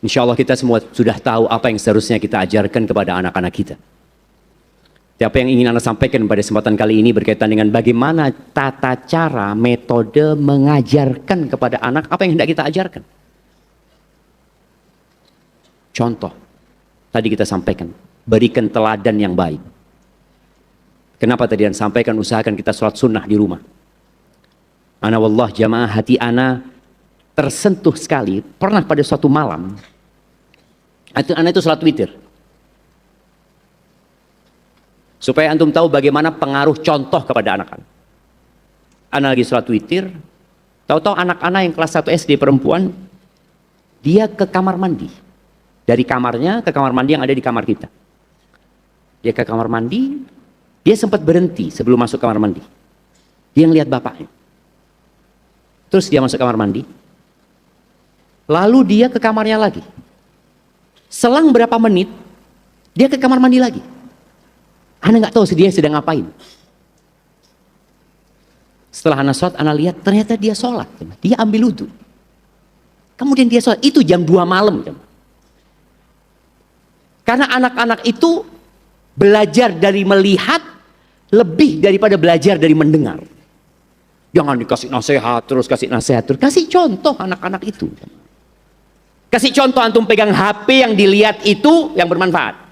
Insya Allah kita semua sudah tahu apa yang seharusnya kita ajarkan kepada anak-anak kita. Apa yang ingin Anda sampaikan pada kesempatan kali ini berkaitan dengan bagaimana tata cara, metode mengajarkan kepada anak apa yang hendak kita ajarkan. Contoh, tadi kita sampaikan, berikan teladan yang baik. Kenapa tadi Anda sampaikan, usahakan kita sholat sunnah di rumah. Ana wallah jamaah, hati ana tersentuh sekali, pernah pada suatu malam, ana itu sholat witir. Supaya antum tahu bagaimana pengaruh contoh kepada anak-anak. Anak lagi sholat witir, tahu-tahu anak-anak yang kelas 1 SD perempuan, dia ke kamar mandi. Dari kamarnya ke kamar mandi yang ada di kamar kita. Dia ke kamar mandi, dia sempat berhenti sebelum masuk kamar mandi. Dia ngelihat bapaknya. Terus dia masuk kamar mandi. Lalu dia ke kamarnya lagi. Selang berapa menit, dia ke kamar mandi lagi. Ana nggak tahu dia sedang ngapain. Setelah ana sholat, ana lihat ternyata dia sholat. Dia ambil wudhu. Kemudian dia sholat. Itu jam 2 malam. Karena anak-anak itu belajar dari melihat lebih daripada belajar dari mendengar. Jangan dikasih nasihat terus, kasih nasihat terus. Kasih contoh anak-anak itu. Kasih contoh antum pegang HP yang dilihat itu yang bermanfaat.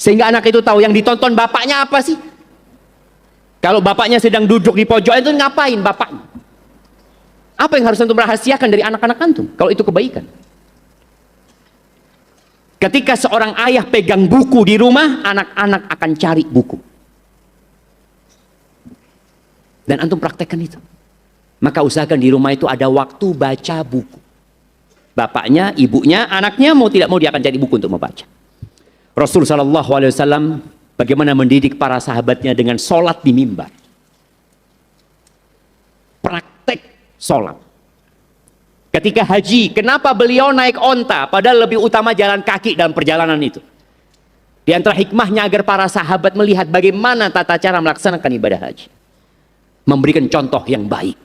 Sehingga anak itu tahu yang ditonton bapaknya apa sih. Kalau bapaknya sedang duduk di pojok itu ngapain bapaknya. Apa yang harus antum rahasiakan dari anak-anak antum kalau itu kebaikan. Ketika seorang ayah pegang buku di rumah, anak-anak akan cari buku. Dan antum praktekkan itu. Maka usahakan di rumah itu ada waktu baca buku. Bapaknya, ibunya, anaknya mau tidak mau dia akan cari buku untuk membaca. Rasul SAW bagaimana mendidik para sahabatnya dengan sholat di mimbar. Praktek sholat. Ketika haji, kenapa beliau naik onta padahal lebih utama jalan kaki dalam perjalanan itu? Di antara hikmahnya agar para sahabat melihat bagaimana tata cara melaksanakan ibadah haji. Memberikan contoh yang baik.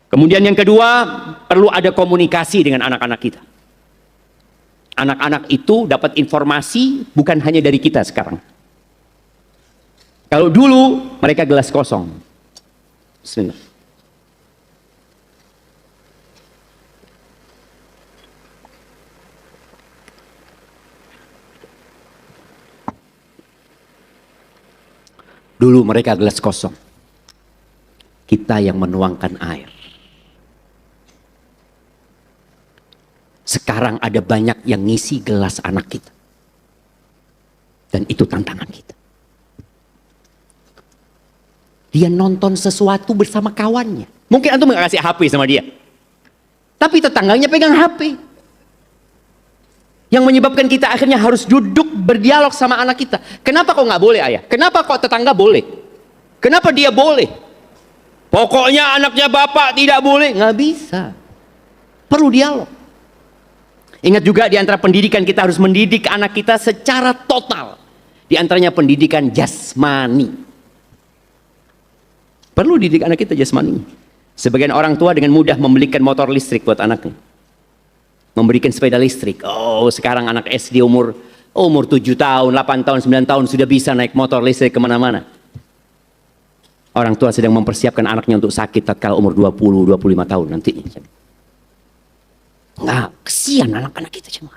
Kemudian yang kedua, perlu ada komunikasi dengan anak-anak kita. Anak-anak itu dapat informasi bukan hanya dari kita sekarang. Kalau dulu mereka gelas kosong. Bismillah. Dulu mereka gelas kosong. Kita yang menuangkan air. Sekarang ada banyak yang ngisi gelas anak kita. Dan itu tantangan kita. Dia nonton sesuatu bersama kawannya. Mungkin antum nggak kasih HP sama dia. Tapi tetangganya pegang HP. Yang menyebabkan kita akhirnya harus duduk berdialog sama anak kita. Kenapa kok nggak boleh ayah? Kenapa kok tetangga boleh? Kenapa dia boleh? Pokoknya anaknya bapak tidak boleh. Nggak bisa. Perlu dialog. Ingat juga di antara pendidikan kita harus mendidik anak kita secara total. Di antaranya pendidikan jasmani. Perlu didik anak kita jasmani. Sebagian orang tua dengan mudah membelikan motor listrik buat anaknya. Memberikan sepeda listrik. Oh, sekarang anak SD umur 7 tahun, 8 tahun, 9 tahun sudah bisa naik motor listrik kemana-mana. Orang tua sedang mempersiapkan anaknya untuk sakit tatkala umur 20-25 tahun nantinya. Nah, kesian anak-anak kita cuma.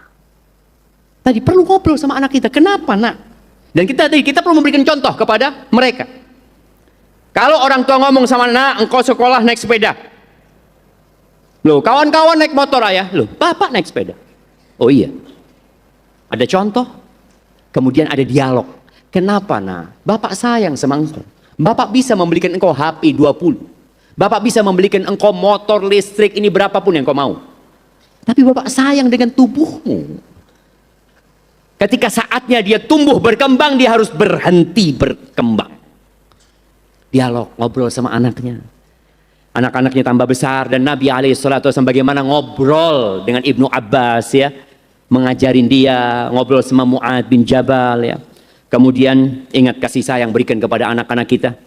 Tadi perlu ngobrol sama anak kita. Kenapa nak? Dan kita perlu memberikan contoh kepada mereka. Kalau orang tua ngomong sama anak, engkau sekolah naik sepeda. Loh, kawan-kawan naik motor ayah. Loh, bapak naik sepeda. Oh iya. Ada contoh. Kemudian ada dialog. Kenapa nak? Bapak sayang sama engkau. Bapak bisa membelikan engkau HP 20. Bapak bisa membelikan engkau motor listrik ini berapapun yang engkau mau. Tapi bapak sayang dengan tubuhmu. Ketika saatnya dia tumbuh berkembang, dia harus berhenti berkembang. Dialog, ngobrol sama anaknya. Anak-anaknya tambah besar dan Nabi SAW bagaimana ngobrol dengan Ibnu Abbas ya. Mengajarin dia, ngobrol sama Mu'ad bin Jabal ya. Kemudian ingat kasih sayang berikan kepada anak-anak kita.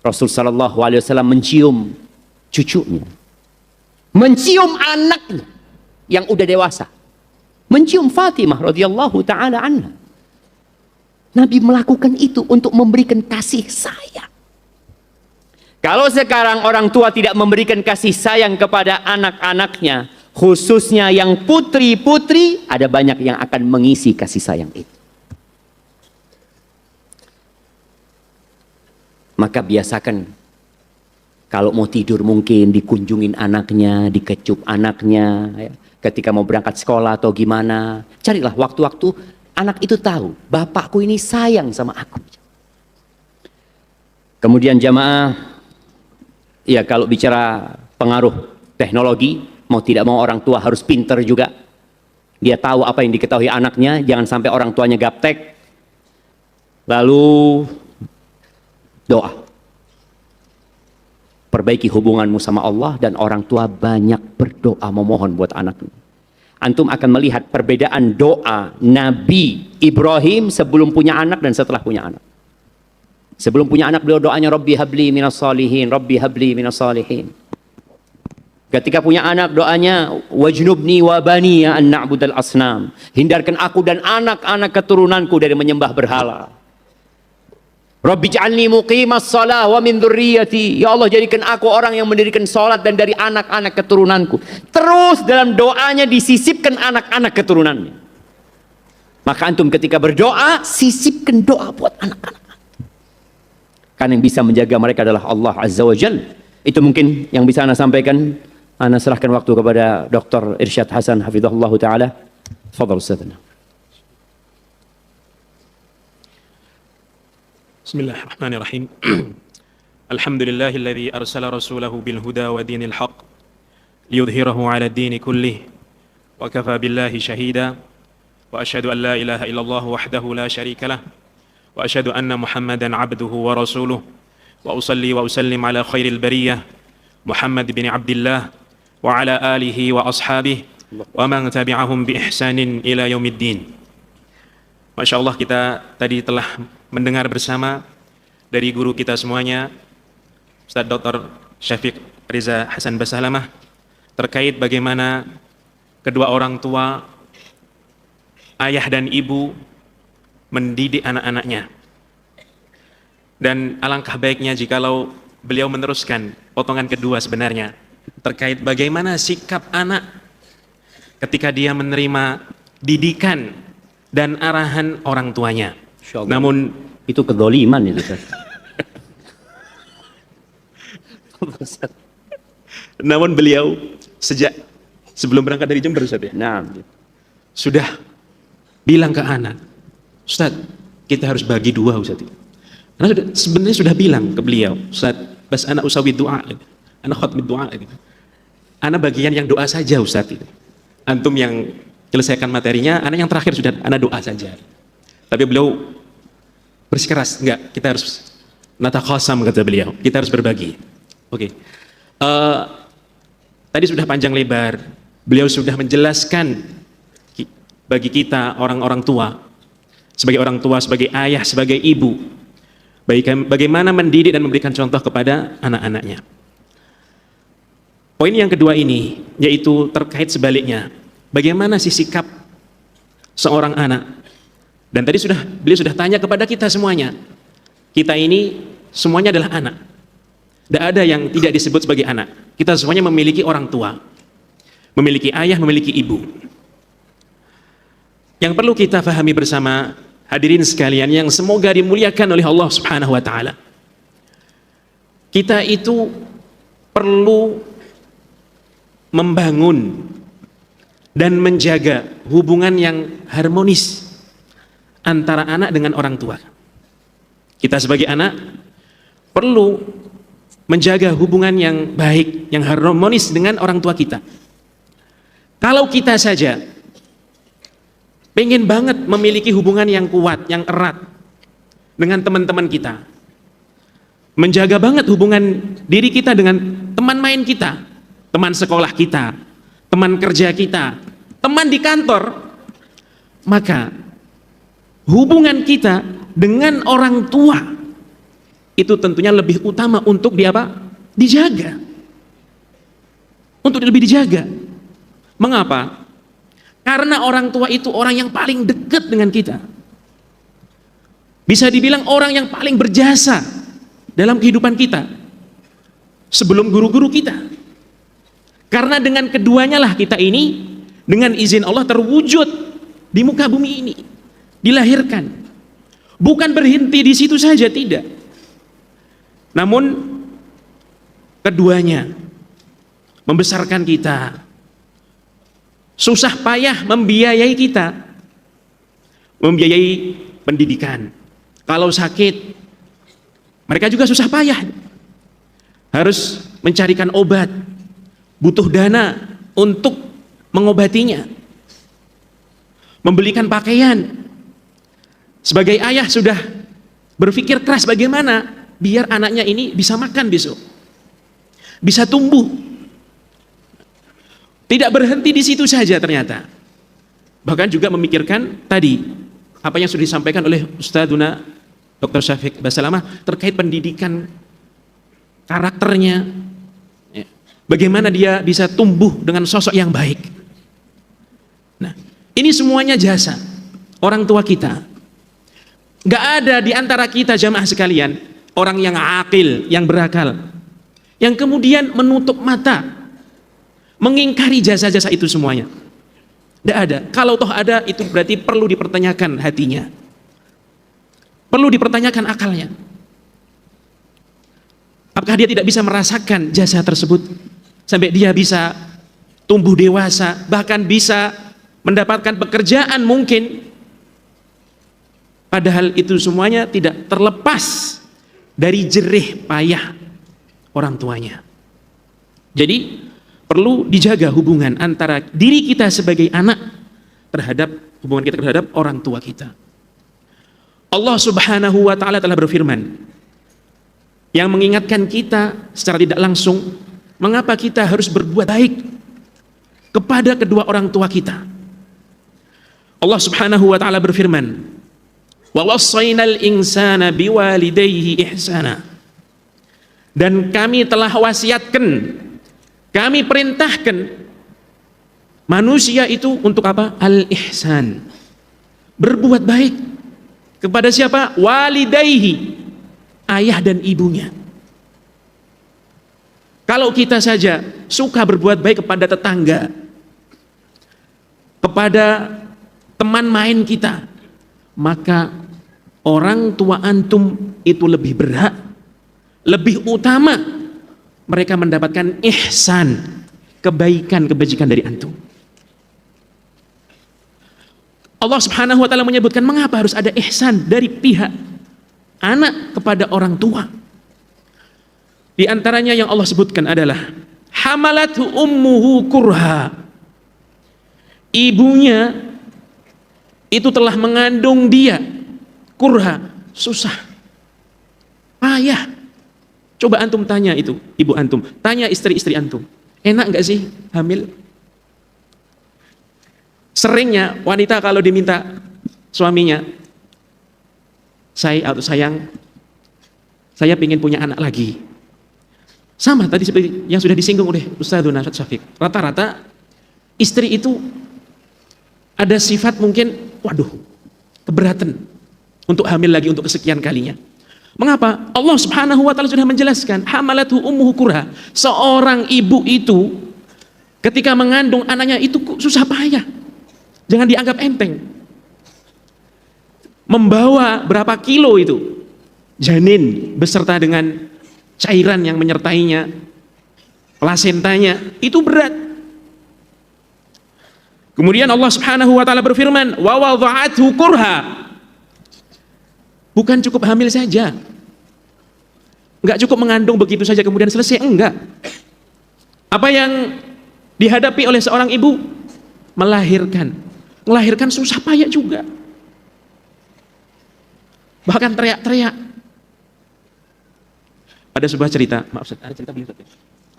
Rasul SAW mencium cucunya. Mencium anaknya. yang udah dewasa mencium Fatimah radhiyallahu taala anha. Nabi melakukan itu untuk memberikan kasih sayang. Kalau sekarang orang tua tidak memberikan kasih sayang kepada anak-anaknya, khususnya yang putri-putri, ada banyak yang akan mengisi kasih sayang itu. Maka biasakan kalau mau tidur mungkin dikunjungin anaknya, dikecup anaknya, ya. Ketika mau berangkat sekolah atau gimana, carilah waktu-waktu anak itu tahu, bapakku ini sayang sama aku. Kemudian jamaah, ya kalau bicara pengaruh teknologi, mau tidak mau orang tua harus pinter juga. Dia tahu apa yang diketahui anaknya, jangan sampai orang tuanya gaptek. Lalu doa. Perbaiki hubunganmu sama Allah, dan orang tua banyak berdoa memohon buat anaknya. Antum akan melihat perbedaan doa Nabi Ibrahim sebelum punya anak dan setelah punya anak. Sebelum punya anak beliau doanya Rabbi habli minas salihin, Rabbi habli minas salihin. Ketika punya anak doanya wajnubni wa baniya an na'budal asnam. Hindarkan aku dan anak-anak keturunanku dari menyembah berhala. Rabbi ja'alni muqimas shalah wa min dzurriyyati. Ya Allah, jadikan aku orang yang mendirikan salat dan dari anak-anak keturunanku. Terus dalam doanya disisipkan anak-anak keturunannya. Maka antum ketika berdoa, sisipkan doa buat anak-anak. Karena yang bisa menjaga mereka adalah Allah Azza wa Jalla. Itu mungkin yang bisa Ana sampaikan. Ana serahkan waktu kepada Dr. Irsyad Hasan hafizahullah taala. Fadhal Ustazana. Bismillahirrahmanirrahim. Alhamdulillahilladzi arsala rasulahu bil huda wa dinil haqq liyudhhirahu 'ala ad-din kullih wa kafa billahi shahida wa asyhadu an la ilaha illallah wahdahu la syarika lah wa asyhadu anna Muhammadan 'abduhu wa rasuluh wa usalli wa usallim ala khairil bariyah Muhammad bin Abdullah wa ala alihi wa ashabihi wa man tabi'ahum bi ihsanin ila yaumiddin. Masya Allah, kita tadi telah mendengar bersama dari guru kita semuanya, Ustaz Dr. Syafiq Riza Hasan Basalamah, terkait bagaimana kedua orang tua, ayah dan ibu, mendidik anak-anaknya. Dan alangkah baiknya jikalau beliau meneruskan potongan kedua sebenarnya, terkait bagaimana sikap anak ketika dia menerima didikan dan arahan orang tuanya. Namun itu kedzaliman itu. Namun beliau sejak sebelum berangkat dari Jember, Ustaz, ya? Nah, sudah bilang ke anak, Ustaz, kita harus bagi dua, Ustaz. Karena sebenarnya sudah bilang ke beliau, Ustaz, bas anak usawi doa, anak khutbah doa, anak bagian yang doa saja, Ustaz. Antum yang selesaikan materinya, anak yang terakhir sudah anak doa saja. Tapi beliau bersikeras, enggak, kita harus nataqasam, kata beliau, kita harus berbagi. Oke. Tadi sudah panjang lebar, beliau sudah menjelaskan bagi kita orang-orang tua, sebagai ayah, sebagai ibu, bagaimana mendidik dan memberikan contoh kepada anak-anaknya. Poin yang kedua ini, yaitu terkait sebaliknya, bagaimana sih sikap seorang anak. Dan tadi beliau sudah tanya kepada kita semuanya. Kita ini semuanya adalah anak. Tidak ada yang tidak disebut sebagai anak. Kita semuanya memiliki orang tua, memiliki ayah, memiliki ibu. Yang perlu kita fahami bersama, hadirin sekalian yang semoga dimuliakan oleh Allah Subhanahu wa taala. Kita itu perlu membangun dan menjaga hubungan yang harmonis antara anak dengan orang tua. Kita sebagai anak perlu menjaga hubungan yang baik, yang harmonis dengan orang tua kita. Kalau kita saja pengen banget memiliki hubungan yang kuat, yang erat dengan teman-teman kita, menjaga banget hubungan diri kita dengan teman main kita, teman sekolah kita, teman kerja kita, teman di kantor, maka hubungan kita dengan orang tua itu tentunya lebih utama untuk dijaga. Untuk lebih dijaga. Mengapa? Karena orang tua itu orang yang paling dekat dengan kita. Bisa dibilang orang yang paling berjasa dalam kehidupan kita sebelum guru-guru kita. Karena dengan keduanya lah kita ini dengan izin Allah terwujud di muka bumi ini, dilahirkan. Bukan berhenti di situ saja, tidak. Namun keduanya membesarkan kita, susah payah membiayai kita, membiayai pendidikan. Kalau sakit, mereka juga susah payah, harus mencarikan obat, butuh dana untuk mengobatinya, membelikan pakaian. Sebagai ayah sudah berpikir keras bagaimana biar anaknya ini bisa makan besok, bisa tumbuh. Tidak berhenti di situ saja ternyata. Bahkan juga memikirkan tadi apa yang sudah disampaikan oleh Ustadzuna Dr. Syafiq Basalamah terkait pendidikan karakternya. Bagaimana dia bisa tumbuh dengan sosok yang baik. Nah, ini semuanya jasa orang tua kita. Gak ada di antara kita jamaah sekalian orang yang akil, yang berakal, yang kemudian menutup mata, mengingkari jasa-jasa itu semuanya. Tidak ada. Kalau toh ada, itu berarti perlu dipertanyakan hatinya, perlu dipertanyakan akalnya. Apakah dia tidak bisa merasakan jasa tersebut sampai dia bisa tumbuh dewasa, bahkan bisa mendapatkan pekerjaan mungkin, padahal itu semuanya tidak terlepas dari jerih payah orang tuanya. Jadi perlu dijaga hubungan antara diri kita sebagai anak terhadap hubungan kita terhadap orang tua kita. Allah Subhanahu wa taala telah berfirman yang mengingatkan kita secara tidak langsung mengapa kita harus berbuat baik kepada kedua orang tua kita. Allah Subhanahu wa taala berfirman, "Wa wassaynal insana biwalidayhi ihsana." Dan kami telah wasiatkan, kami perintahkan manusia itu untuk apa? Al-ihsan. Berbuat baik kepada siapa? Walidayhi, ayah dan ibunya. Kalau kita saja suka berbuat baik kepada tetangga, kepada teman main kita, maka orang tua antum itu lebih berhak, lebih utama mereka mendapatkan ihsan, kebaikan, kebajikan dari antum. Allah Subhanahu wa taala menyebutkan mengapa harus ada ihsan dari pihak anak kepada orang tua. Di antaranya yang Allah sebutkan adalah hamalathu ummuhu kurha. Ibunya itu telah mengandung dia kurha, susah, payah. Coba antum tanya itu, ibu antum, tanya istri-istri antum, enak nggak sih hamil? Seringnya wanita kalau diminta suaminya, sayang, saya ingin punya anak lagi. Sama tadi seperti yang sudah disinggung oleh Ustadzuna Syafiq. Rata-rata istri itu ada sifat mungkin, waduh, keberatan untuk hamil lagi untuk kesekian kalinya. Mengapa? Allah Subhanahu wa taala sudah menjelaskan, hamalathu ummuhu kurha. Seorang ibu itu ketika mengandung anaknya itu susah payah. Jangan dianggap enteng. Membawa berapa kilo itu janin beserta dengan cairan yang menyertainya, plasentanya, itu berat. Kemudian Allah Subhanahu wa taala berfirman, wa wada'athu kurha. Bukan cukup hamil saja, enggak cukup mengandung begitu saja kemudian selesai, enggak. Apa yang dihadapi oleh seorang ibu? Melahirkan susah payah juga, bahkan teriak-teriak. Ada sebuah cerita, maaf Ustaz, ada cerita beliau.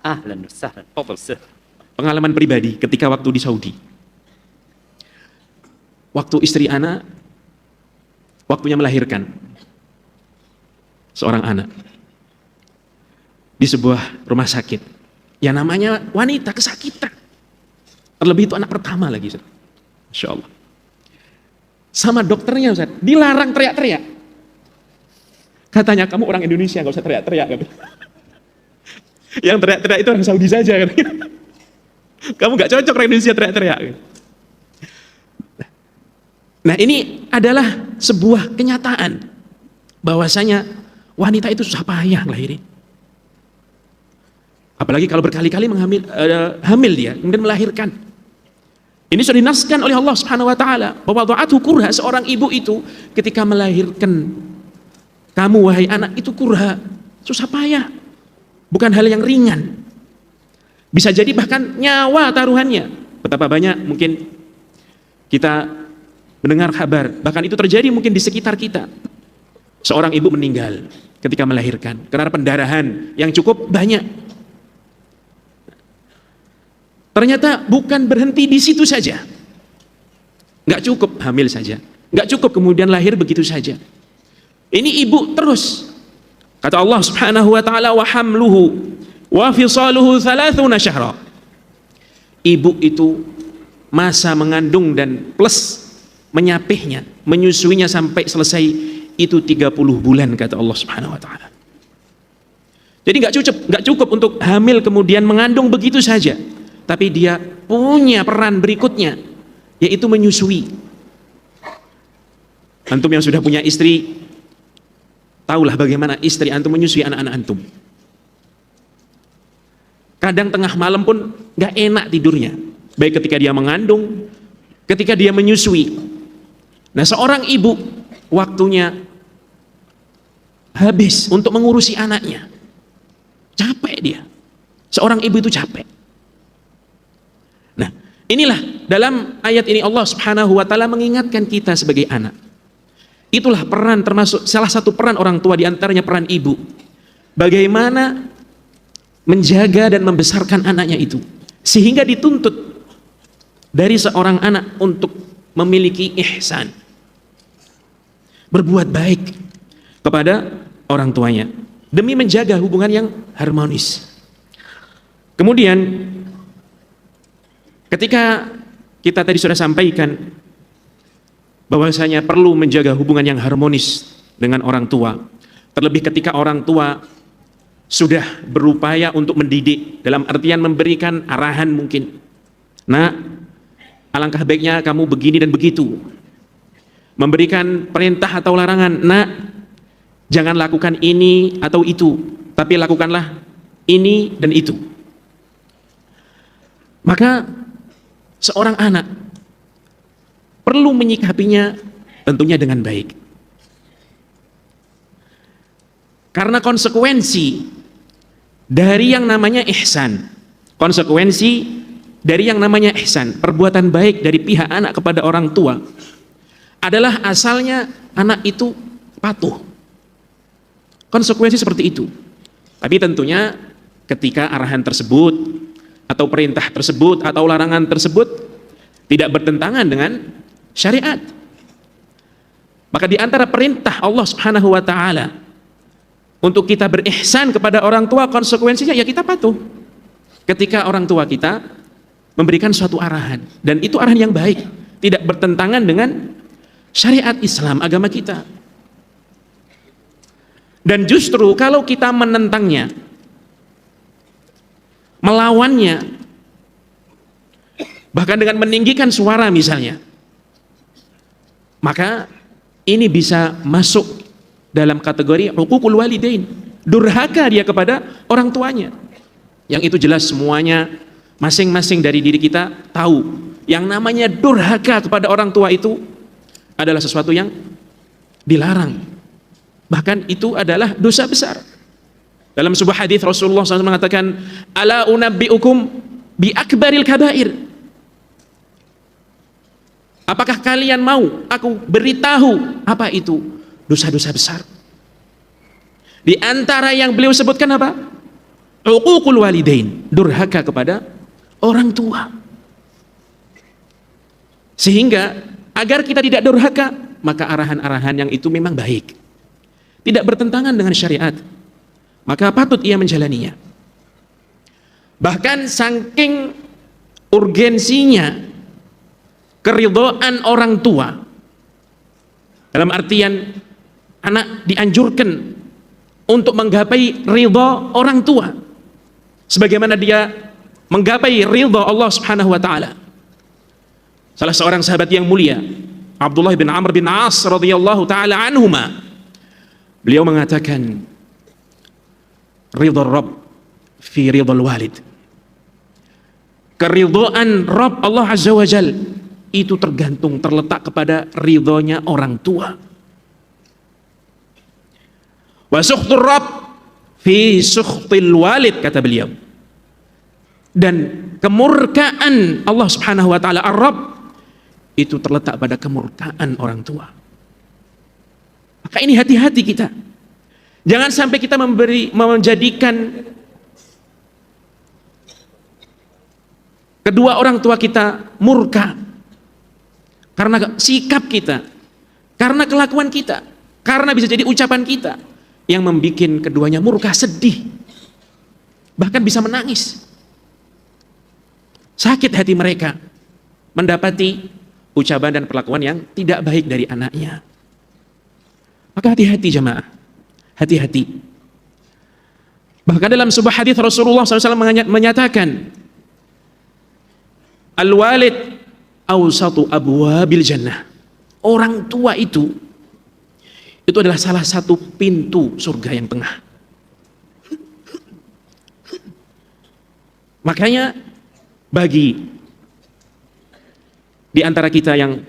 Ahlan wasahlan. Pengalaman pribadi ketika waktu di Saudi. Waktu istri anak waktunya melahirkan seorang anak di sebuah rumah sakit yang namanya wanita kesakitan, terlebih itu anak pertama lagi. Masya Allah. Sama dokternya Ustaz, dilarang teriak-teriak. Katanya, kamu orang Indonesia, gak usah teriak-teriak. Yang teriak-teriak itu orang Saudi saja. Kamu gak cocok orang Indonesia teriak-teriak. Nah, ini adalah sebuah kenyataan bahwasanya wanita itu susah payah ngelahirin. Apalagi kalau berkali-kali hamil dia, kemudian melahirkan. Ini sudah dinaskan oleh Allah Subhanahu wa taala bahwa wada'athu kurha, seorang ibu itu ketika melahirkan kamu wahai anak itu kurha, susah payah. Bukan hal yang ringan. Bisa jadi bahkan nyawa taruhannya. Betapa banyak mungkin kita mendengar kabar, bahkan itu terjadi mungkin di sekitar kita. Seorang ibu meninggal ketika melahirkan karena pendarahan yang cukup banyak. Ternyata bukan berhenti di situ saja. Nggak cukup hamil saja. Nggak cukup kemudian lahir begitu saja. Ini ibu terus. Kata Allah Subhanahu wa taala, wa hamluhu wa fisaluhu 30 syahra. Ibu itu masa mengandung dan plus menyapihnya, menyusuinya sampai selesai itu 30 bulan kata Allah Subhanahu wa taala. Jadi nggak cukup untuk hamil kemudian mengandung begitu saja. Tapi dia punya peran berikutnya, yaitu menyusui. Antum yang sudah punya istri, tahulah bagaimana istri antum menyusui anak-anak antum. Kadang tengah malam pun gak enak tidurnya, baik ketika dia mengandung, ketika dia menyusui. Nah, seorang ibu waktunya habis untuk mengurusi anaknya. Capek dia. Seorang ibu itu capek. Nah, inilah dalam ayat ini Allah Subhanahu wa taala mengingatkan kita sebagai anak. Itulah peran, termasuk salah satu peran orang tua, di antaranya peran ibu. Bagaimana menjaga dan membesarkan anaknya itu, sehingga dituntut dari seorang anak untuk memiliki ihsan, berbuat baik kepada orang tuanya demi menjaga hubungan yang harmonis. Kemudian ketika kita tadi sudah sampaikan bahwasanya perlu menjaga hubungan yang harmonis dengan orang tua, terlebih ketika orang tua sudah berupaya untuk mendidik, dalam artian memberikan arahan mungkin. Nah, alangkah baiknya kamu begini dan begitu. Memberikan perintah atau larangan, nah, jangan lakukan ini atau itu, tapi lakukanlah ini dan itu. Maka seorang anak perlu menyikapinya tentunya dengan baik. Karena konsekuensi dari yang namanya ihsan, konsekuensi dari yang namanya ihsan, perbuatan baik dari pihak anak kepada orang tua, adalah asalnya anak itu patuh. Konsekuensi seperti itu. Tapi tentunya ketika arahan tersebut atau perintah tersebut atau larangan tersebut tidak bertentangan dengan syariat. Maka di antara perintah Allah Subhanahu wa taala untuk kita berihsan kepada orang tua, konsekuensinya ya kita patuh. Ketika orang tua kita memberikan suatu arahan, dan itu arahan yang baik, tidak bertentangan dengan syariat Islam, agama kita. Dan justru kalau kita menentangnya, melawannya, bahkan dengan meninggikan suara misalnya, maka ini bisa masuk dalam kategori uququl walidain, durhaka dia kepada orang tuanya. Yang itu jelas semuanya, masing-masing dari diri kita tahu, yang namanya durhaka kepada orang tua itu adalah sesuatu yang dilarang. Bahkan itu adalah dosa besar. Dalam sebuah hadis Rasulullah SAW mengatakan, ala unabbi'ukum bi akbaril kabair. Apakah kalian mau aku beritahu apa itu dosa-dosa besar? Di antara yang beliau sebutkan apa? Uququl walidain, durhaka kepada orang tua. Sehingga agar kita tidak durhaka, maka arahan-arahan yang itu memang baik, tidak bertentangan dengan syariat, maka patut ia menjalaninya. Bahkan saking urgensinya keridhaan orang tua. Dalam artian anak dianjurkan untuk menggapai ridha orang tua sebagaimana dia menggapai ridha Allah Subhanahu wa taala. Salah seorang sahabat yang mulia, Abdullah bin Amr bin As radhiyallahu taala anhuma, beliau mengatakan, ridha Rabb fi ridhal walid. Keridhaan Rabb Allah Azza wa Jal itu terletak kepada ridhonya orang tua. Wa sukhtur Rabb fi sukhtil walid, kata beliau. Dan kemurkaan Allah Subhanahu wa taala Ar-Rabb itu terletak pada kemurkaan orang tua. Maka ini hati-hati kita. Jangan sampai kita menjadikan kedua orang tua kita murka karena sikap kita, karena kelakuan kita, karena bisa jadi ucapan kita yang membuat keduanya murka, sedih, bahkan bisa menangis. Sakit hati mereka mendapati ucapan dan perlakuan yang tidak baik dari anaknya. Maka hati-hati jemaah, hati-hati. Bahkan dalam sebuah hadis Rasulullah SAW menyatakan, al-walid awsatu abwabil jannah. Orang tua itu adalah salah satu pintu surga yang tengah. Makanya bagi di antara kita yang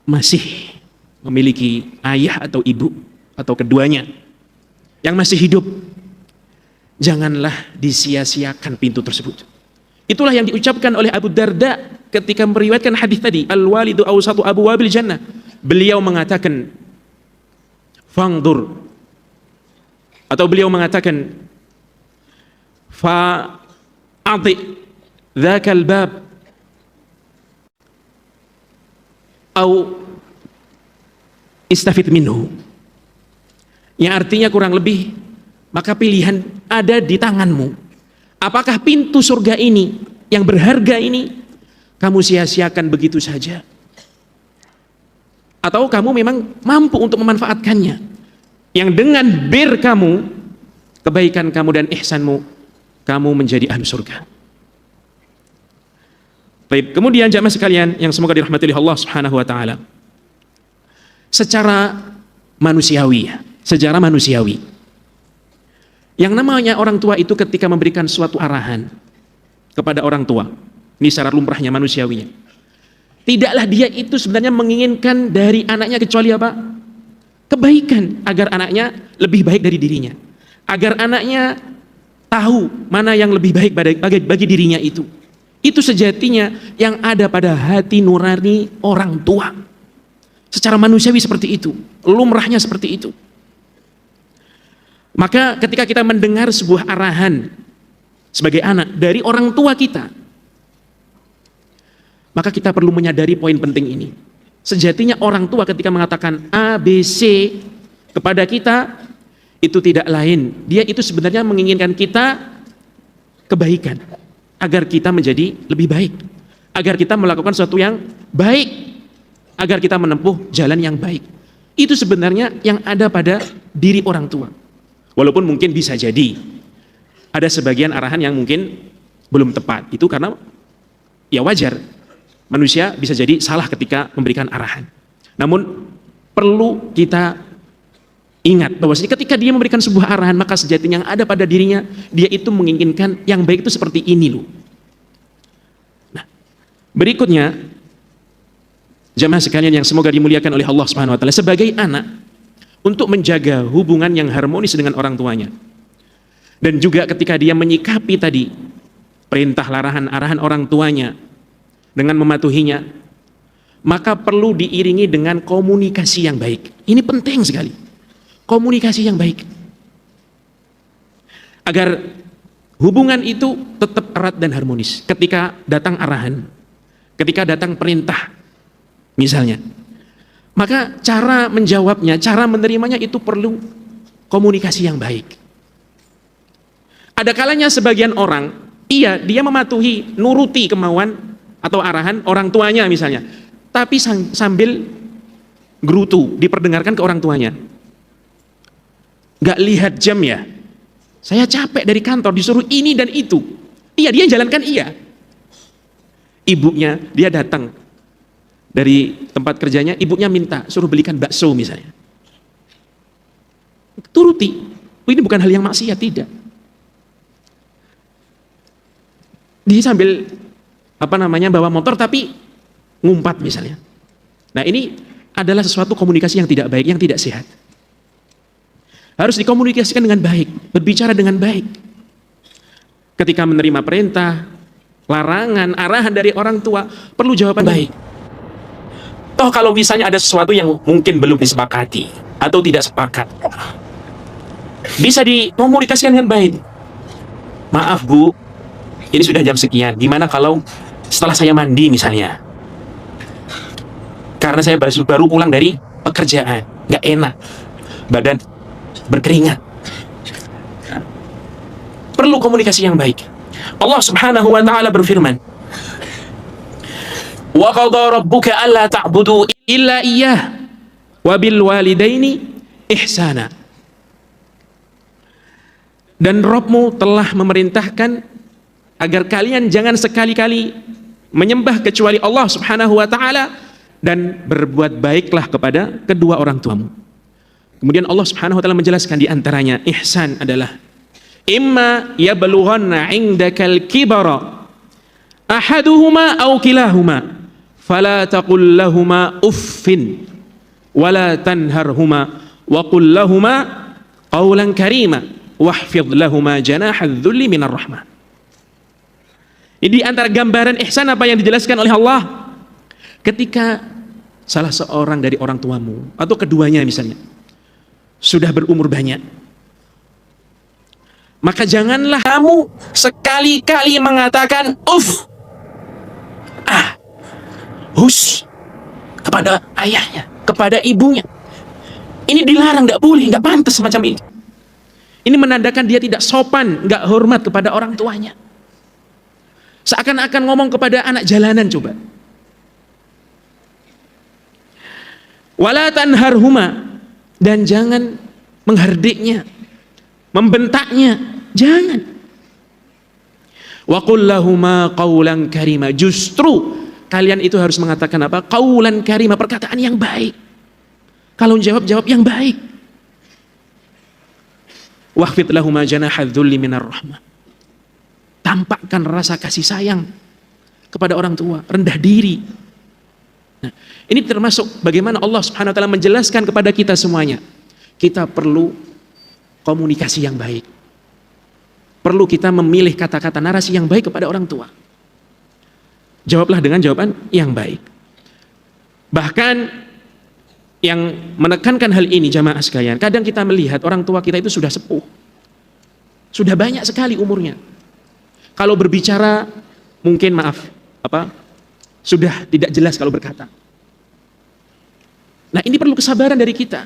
masih memiliki ayah atau ibu atau keduanya yang masih hidup, janganlah disia-siakan pintu tersebut. Itulah yang diucapkan oleh Abu Darda ketika meriwayatkan hadis tadi, al-walidu awsatu abwabil jannah. Beliau mengatakan, fangdur, atau beliau mengatakan, fa'ati dzakal bab au istafid minhu, yang artinya kurang lebih, maka pilihan ada di tanganmu. Apakah pintu surga ini yang berharga ini kamu sia-siakan begitu saja, atau kamu memang mampu untuk memanfaatkannya, yang dengan bir kamu, kebaikan kamu dan ihsanmu, kamu menjadi ahli surga. Baik, kemudian jamaah sekalian yang semoga dirahmati oleh Allah Subhanahu wa taala, secara manusiawi, yang namanya orang tua itu ketika memberikan suatu arahan kepada orang tua, ini secara lumrahnya manusiawinya, tidaklah dia itu sebenarnya menginginkan dari anaknya kecuali apa? Kebaikan, agar anaknya lebih baik dari dirinya, agar anaknya tahu mana yang lebih baik bagi dirinya itu. Itu sejatinya yang ada pada hati nurani orang tua. Secara manusiawi seperti itu, lumrahnya seperti itu. Maka ketika kita mendengar sebuah arahan sebagai anak dari orang tua kita, maka kita perlu menyadari poin penting ini. Sejatinya orang tua ketika mengatakan A, B, C kepada kita, itu tidak lain, dia itu sebenarnya menginginkan kita kebaikan, agar kita menjadi lebih baik, agar kita melakukan sesuatu yang baik, agar kita menempuh jalan yang baik. Itu sebenarnya yang ada pada diri orang tua. Walaupun mungkin bisa jadi ada sebagian arahan yang mungkin belum tepat. Itu karena ya wajar, manusia bisa jadi salah ketika memberikan arahan. Namun perlu kita ingat bahwa ketika dia memberikan sebuah arahan, maka sejatinya yang ada pada dirinya, dia itu menginginkan yang baik itu seperti ini loh. Nah, berikutnya jamaah sekalian yang semoga dimuliakan oleh Allah Subhanahu wa taala, sebagai anak, untuk menjaga hubungan yang harmonis dengan orang tuanya, dan juga ketika dia menyikapi tadi perintah larangan arahan orang tuanya dengan mematuhinya, maka perlu diiringi dengan komunikasi yang baik. Ini penting sekali, komunikasi yang baik, agar hubungan itu tetap erat dan harmonis. Ketika datang arahan, ketika datang perintah misalnya, maka cara menjawabnya, cara menerimanya itu perlu komunikasi yang baik. Ada kalanya sebagian orang, iya dia mematuhi, nuruti kemauan atau arahan orang tuanya misalnya, tapi sambil gerutu diperdengarkan ke orang tuanya. Nggak lihat jam ya, saya capek dari kantor disuruh ini dan itu. Iya, dia jalankan iya. Ibunya, dia datang dari tempat kerjanya, ibunya minta suruh belikan bakso misalnya. Turuti. Ini bukan hal yang maksiat, tidak. Dia sambil bawa motor tapi ngumpat misalnya. Nah, ini adalah sesuatu komunikasi yang tidak baik, yang tidak sehat. Harus dikomunikasikan dengan baik, berbicara dengan baik. Ketika menerima perintah, larangan, arahan dari orang tua, perlu jawaban baik. Toh kalau misalnya ada sesuatu yang mungkin belum disepakati atau tidak sepakat, bisa dikomunikasikan dengan baik. Maaf Bu, ini sudah jam sekian, gimana kalau setelah saya mandi misalnya? Karena saya baru pulang dari pekerjaan, nggak enak, badan berkeringat. Perlu komunikasi yang baik. Allah Subhanahu wa taala berfirman, "Wa qadha rabbuka alla ta'budu illa iyyah wa bil walidaini ihsana." Dan Rabbmu telah memerintahkan agar kalian jangan sekali-kali menyembah kecuali Allah Subhanahu wa taala dan berbuat baiklah kepada kedua orang tuamu. Kemudian Allah Subhanahu wa taala menjelaskan di antaranya ihsan adalah imma yablughanna 'indakal kibara ahaduhuma aw kilahuma fala taqul lahumā uffin wala tanharhuma wa qul lahumā qawlan karīma wahfidh lahumā janāḥadz dhulli minar rahmah. Ini di antara gambaran ihsan apa yang dijelaskan oleh Allah. Ketika salah seorang dari orang tuamu atau keduanya misalnya sudah berumur banyak, maka janganlah kamu sekali-kali mengatakan hus kepada ayahnya, kepada ibunya. Ini dilarang, tidak boleh, tidak pantas semacam ini. Ini menandakan dia tidak sopan, nggak hormat kepada orang tuanya. Seakan-akan ngomong kepada anak jalanan coba. Wala tanharhuma, dan jangan menghardiknya, membentaknya, jangan. Wa qul lahumā qawlan karīma, justru kalian itu harus mengatakan apa? Qawlan karīma, perkataan yang baik. Kalau jawab yang baik. Wahfid lahumā janāḥadz dhulli minar rahmah. Tampakkan rasa kasih sayang kepada orang tua, rendah diri. Nah, ini termasuk bagaimana Allah Subhanahu wa taala menjelaskan kepada kita semuanya. Kita perlu komunikasi yang baik. Perlu kita memilih kata-kata narasi yang baik kepada orang tua. Jawablah dengan jawaban yang baik. Bahkan yang menekankan hal ini jamaah sekalian, kadang kita melihat orang tua kita itu sudah sepuh. Sudah banyak sekali umurnya. Kalau berbicara mungkin sudah tidak jelas kalau berkata. Nah, ini perlu kesabaran dari kita.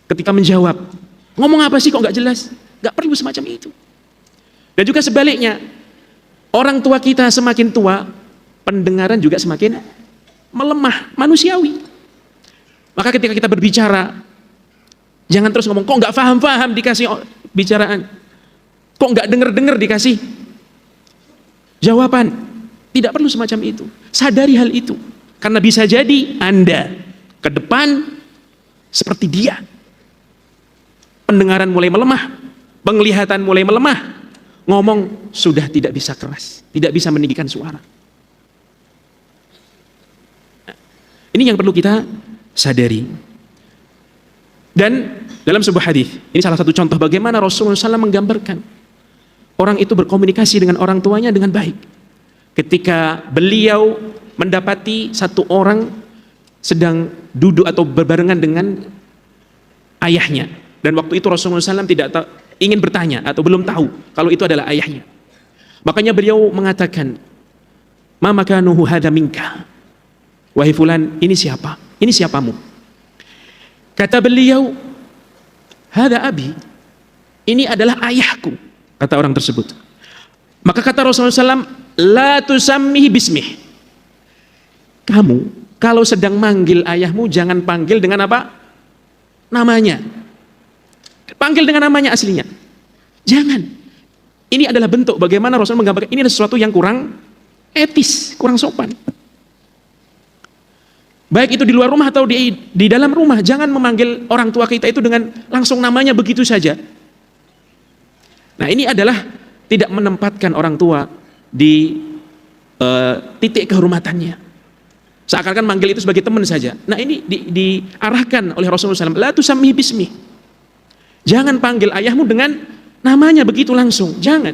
Ketika menjawab, ngomong apa sih kok nggak jelas? Nggak perlu semacam itu. Dan juga sebaliknya, orang tua kita semakin tua, pendengaran juga semakin melemah, manusiawi. Maka ketika kita berbicara, jangan terus ngomong, kok nggak paham-paham dikasih bicaraan, kok nggak denger-denger dikasih jawaban. Tidak perlu semacam itu. Sadari hal itu, karena bisa jadi Anda ke depan seperti dia. Pendengaran mulai melemah, penglihatan mulai melemah, ngomong sudah tidak bisa keras, tidak bisa meninggikan suara. Nah, ini yang perlu kita sadari. Dan dalam sebuah hadis, ini salah satu contoh bagaimana Rasulullah SAW menggambarkan orang itu berkomunikasi dengan orang tuanya dengan baik. Ketika beliau mendapati satu orang sedang duduk atau berbarengan dengan ayahnya, dan waktu itu Rasulullah SAW ingin bertanya atau belum tahu kalau itu adalah ayahnya. Makanya beliau mengatakan, "Ma makanuhu hadza minka?" Wahai fulan, ini siapa? Ini siapamu? Kata beliau, "Hadza abi." Ini adalah ayahku, kata orang tersebut. Maka kata Rasulullah SAW, "La tusammihi bismih." kamu kalau sedang manggil ayahmu jangan panggil dengan apa? Namanya. Panggil dengan namanya aslinya. Jangan. Ini adalah bentuk bagaimana Rasul menggambarkan ini adalah sesuatu yang kurang etis, kurang sopan. Baik itu di luar rumah atau di dalam rumah, jangan memanggil orang tua kita itu dengan langsung namanya begitu saja. Nah, ini adalah tidak menempatkan orang tua di titik kehormatannya. Seakan-akan manggil itu sebagai teman saja. Nah, ini diarahkan oleh Rasulullah SAW. La tusammi bismi. Jangan panggil ayahmu dengan namanya begitu langsung. Jangan.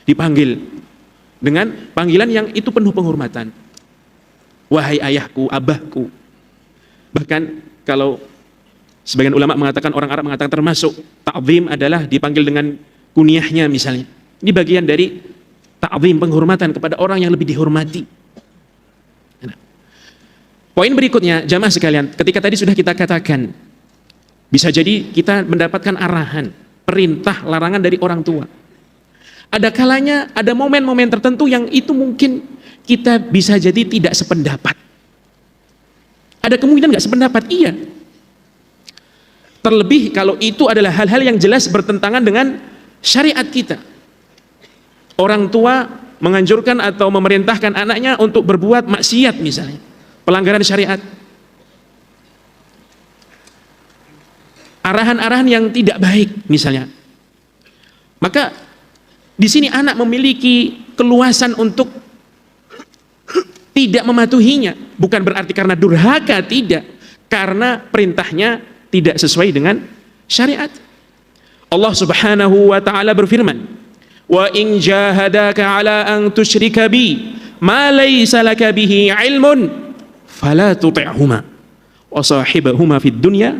Dipanggil dengan panggilan yang itu penuh penghormatan. Wahai ayahku, abahku. Bahkan kalau sebagian ulama mengatakan, orang Arab mengatakan termasuk ta'zim adalah dipanggil dengan kunyahnya misalnya. Ini bagian dari ta'zim, penghormatan kepada orang yang lebih dihormati. Nah, poin berikutnya, jamaah sekalian, ketika tadi sudah kita katakan, bisa jadi kita mendapatkan arahan, perintah, larangan dari orang tua. Ada kalanya, ada momen-momen tertentu yang itu mungkin kita bisa jadi tidak sependapat. Ada kemungkinan nggak sependapat, iya. Terlebih kalau itu adalah hal-hal yang jelas bertentangan dengan syariat kita. Orang tua menganjurkan atau memerintahkan anaknya untuk berbuat maksiat misalnya, pelanggaran syariat. Arahan-arahan yang tidak baik misalnya. Maka di sini anak memiliki keluasan untuk tidak mematuhinya. Bukan berarti karena durhaka, tidak. Karena perintahnya tidak sesuai dengan syariat. Allah Subhanahu wa taala berfirman, "Wa in jahadaka 'ala an tusyrika bi ma laysa laka bihi 'ilmun fala tuti'huma wa sahibhuma fid dunya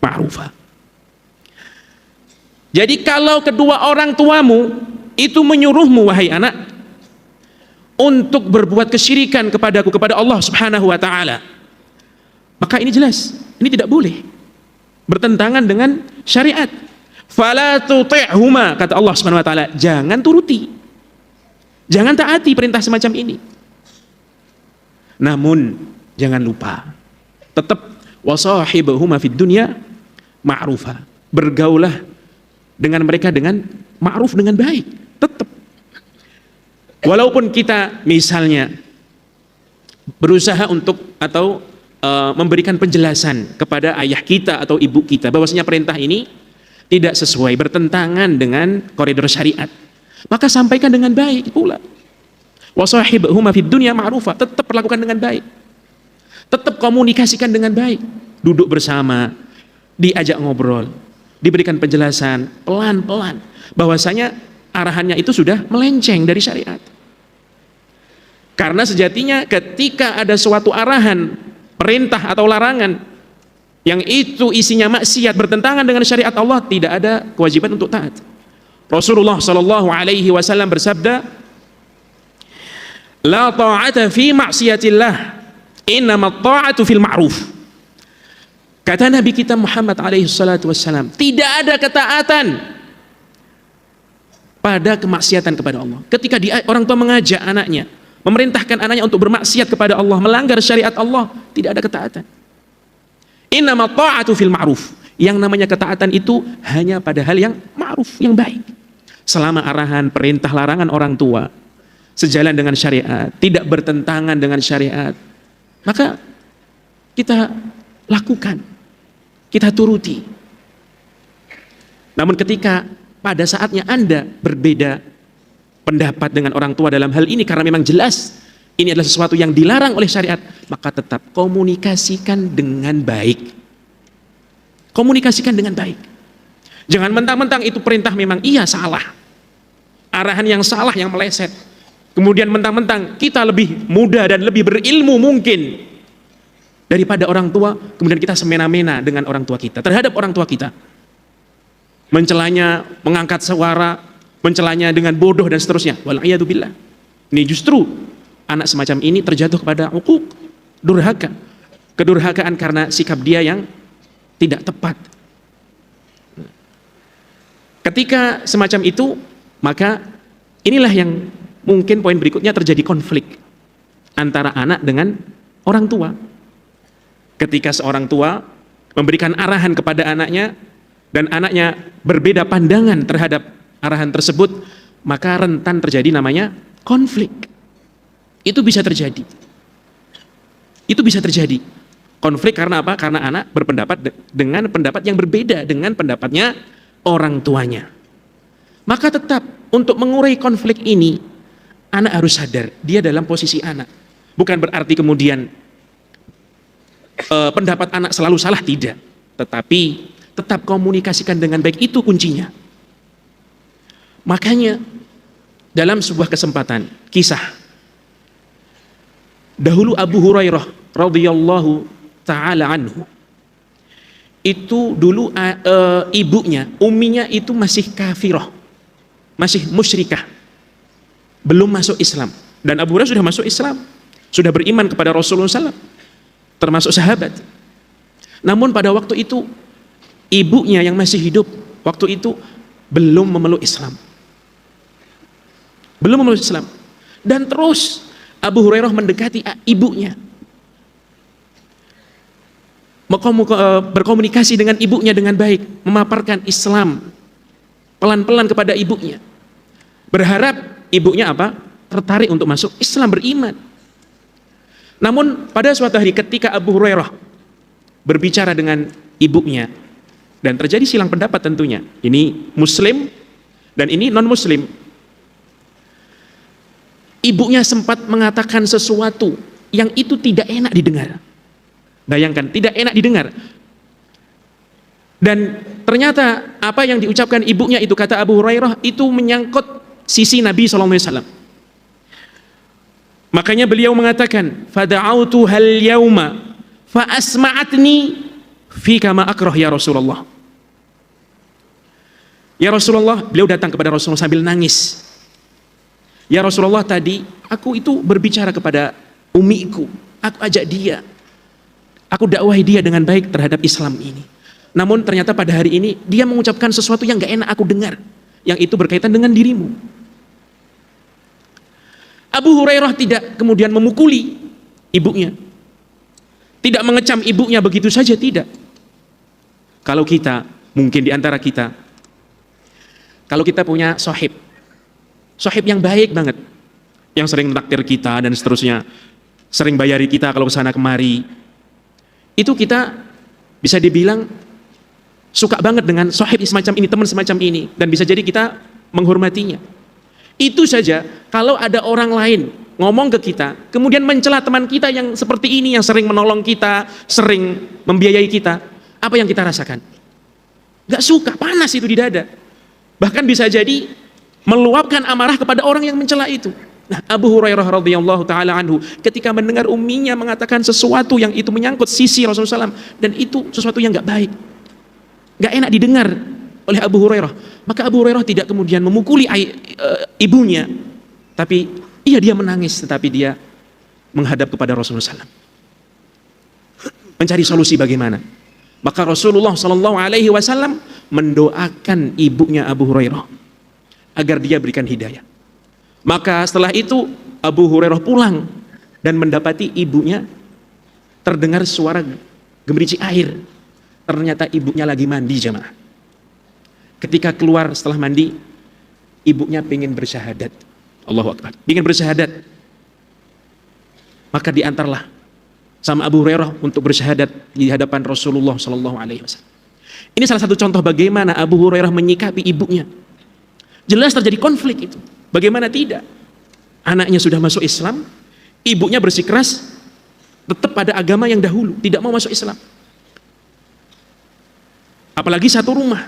ma'rufa." Jadi kalau kedua orang tuamu itu menyuruhmu, wahai anak, untuk berbuat kesyirikan kepadaku, kepada Allah Subhanahu wa taala, maka ini jelas, ini tidak boleh, bertentangan dengan syariat. Fala tuti'huma, kata Allah Subhanahu wa taala, jangan turuti, jangan taati perintah semacam ini. Namun jangan lupa, tetap wasahibhuma fid dunya ma'rufa, bergaulah dengan mereka dengan ma'ruf, dengan baik, tetap. Walaupun kita misalnya berusaha untuk atau memberikan penjelasan kepada ayah kita atau ibu kita bahwasanya perintah ini tidak sesuai, bertentangan dengan koridor syariat, maka sampaikan dengan baik pula. Wasahibhuma fid dunya ma'rufa, tetap perlakukan dengan baik, tetap komunikasikan dengan baik, duduk bersama, diajak ngobrol, diberikan penjelasan pelan-pelan bahwasanya arahannya itu sudah melenceng dari syariat. Karena sejatinya ketika ada suatu arahan, perintah atau larangan yang itu isinya maksiat, bertentangan dengan syariat Allah, tidak ada kewajiban untuk taat. Rasulullah sallallahu alaihi wasallam bersabda, "La ta'ata fi ma'siyatillah, innamat ta'atu fil ma'ruf." Kata Nabi kita Muhammad alaihi salatu wassalam, tidak ada ketaatan pada kemaksiatan kepada Allah. Ketika orang tua mengajak anaknya, memerintahkan anaknya untuk bermaksiat kepada Allah, melanggar syariat Allah, tidak ada ketaatan. Innamat ta'atu fil ma'ruf. Yang namanya ketaatan itu hanya pada hal yang ma'ruf, yang baik. Selama arahan, perintah, larangan orang tua sejalan dengan syariat, tidak bertentangan dengan syariat, maka kita lakukan, kita turuti. Namun ketika pada saatnya Anda berbeda pendapat dengan orang tua dalam hal ini, karena memang jelas ini adalah sesuatu yang dilarang oleh syariat, maka tetap komunikasikan dengan baik. Komunikasikan dengan baik. Jangan mentang-mentang itu perintah memang iya salah, arahan yang salah, yang meleset, kemudian mentang-mentang kita lebih muda dan lebih berilmu mungkin daripada orang tua, kemudian kita semena-mena dengan orang tua kita, terhadap orang tua kita, mencelanya, mengangkat suara, mencelanya dengan bodoh dan seterusnya. Wal'iyadzubillah. Ini justru anak semacam ini terjatuh kepada uquq, durhaka, kedurhakaan karena sikap dia yang tidak tepat. Ketika semacam itu, maka inilah yang mungkin poin berikutnya, terjadi konflik antara anak dengan orang tua. Ketika seorang tua memberikan arahan kepada anaknya dan anaknya berbeda pandangan terhadap arahan tersebut, maka rentan terjadi namanya konflik. Itu bisa terjadi. Itu bisa terjadi. Konflik karena apa? Karena anak berpendapat dengan pendapat yang berbeda dengan pendapatnya orang tuanya. Maka tetap untuk mengurai konflik ini, anak harus sadar dia dalam posisi anak. Bukan berarti kemudian pendapat anak selalu salah, tidak. Tetapi tetap komunikasikan dengan baik, itu kuncinya. Makanya dalam sebuah kesempatan, kisah dahulu Abu Hurairah radhiyallahu ta'ala anhu, itu dulu ibunya, umminya itu masih kafirah, masih musyrikah, belum masuk Islam. Dan Abu Hurairah sudah masuk Islam, sudah beriman kepada Rasulullah SAW, termasuk sahabat. Namun pada waktu itu ibunya yang masih hidup waktu itu belum memeluk Islam, belum memeluk Islam. Dan terus Abu Hurairah mendekati ibunya, berkomunikasi dengan ibunya dengan baik, memaparkan Islam pelan-pelan kepada ibunya, berharap ibunya apa? Tertarik untuk masuk Islam, beriman. Namun pada suatu hari ketika Abu Hurairah berbicara dengan ibunya, dan terjadi silang pendapat tentunya, ini muslim dan ini non muslim, ibunya sempat mengatakan sesuatu yang itu tidak enak didengar. Bayangkan, tidak enak didengar. Dan ternyata apa yang diucapkan ibunya itu, kata Abu Hurairah, itu menyangkut sisi Nabi SAW. Makanya beliau mengatakan, fada'autu hal yauma fa asma'atni fi kama akrah ya Rasulullah. Ya Rasulullah, beliau datang kepada Rasulullah sambil nangis. Ya Rasulullah, tadi aku itu berbicara kepada umiku, aku ajak dia, aku dakwahi dia dengan baik terhadap Islam ini. Namun ternyata pada hari ini dia mengucapkan sesuatu yang gak enak aku dengar, yang itu berkaitan dengan dirimu. Abu Hurairah tidak kemudian memukuli ibunya, tidak mengecam ibunya begitu saja, tidak. Kalau kita, mungkin di antara kita, kalau kita punya sohib yang baik banget, yang sering menraktir kita dan seterusnya, sering bayari kita kalau kesana kemari, itu kita bisa dibilang suka banget dengan sohib semacam ini, teman semacam ini, dan bisa jadi kita menghormatinya. Itu saja, kalau ada orang lain ngomong ke kita, kemudian mencela teman kita yang seperti ini, yang sering menolong kita, sering membiayai kita, apa yang kita rasakan? Gak suka, panas itu di dada. Bahkan bisa jadi meluapkan amarah kepada orang yang mencela itu. Nah, Abu Hurairah radhiyallahu taala anhu ketika mendengar umminya mengatakan sesuatu yang itu menyangkut sisi Rasulullah SAW, dan itu sesuatu yang gak baik, gak enak didengar oleh Abu Hurairah, maka Abu Hurairah tidak kemudian memukuli ibunya, tapi dia menangis, tetapi dia menghadap kepada Rasulullah SAW mencari solusi bagaimana. Maka Rasulullah SAW mendoakan ibunya Abu Hurairah agar dia berikan hidayah. Maka setelah itu Abu Hurairah pulang dan mendapati ibunya terdengar suara gemericik air. Ternyata ibunya lagi mandi, jemaah. Ketika keluar setelah mandi, ibunya pengen bersyahadat. Allahu Akbar, pengen bersyahadat. Maka diantarlah sama Abu Hurairah untuk bersyahadat di hadapan Rasulullah SAW. Ini salah satu contoh bagaimana Abu Hurairah menyikapi ibunya. Jelas terjadi konflik itu. Bagaimana tidak? Anaknya sudah masuk Islam, ibunya bersikeras tetap pada agama yang dahulu, tidak mau masuk Islam. Apalagi satu rumah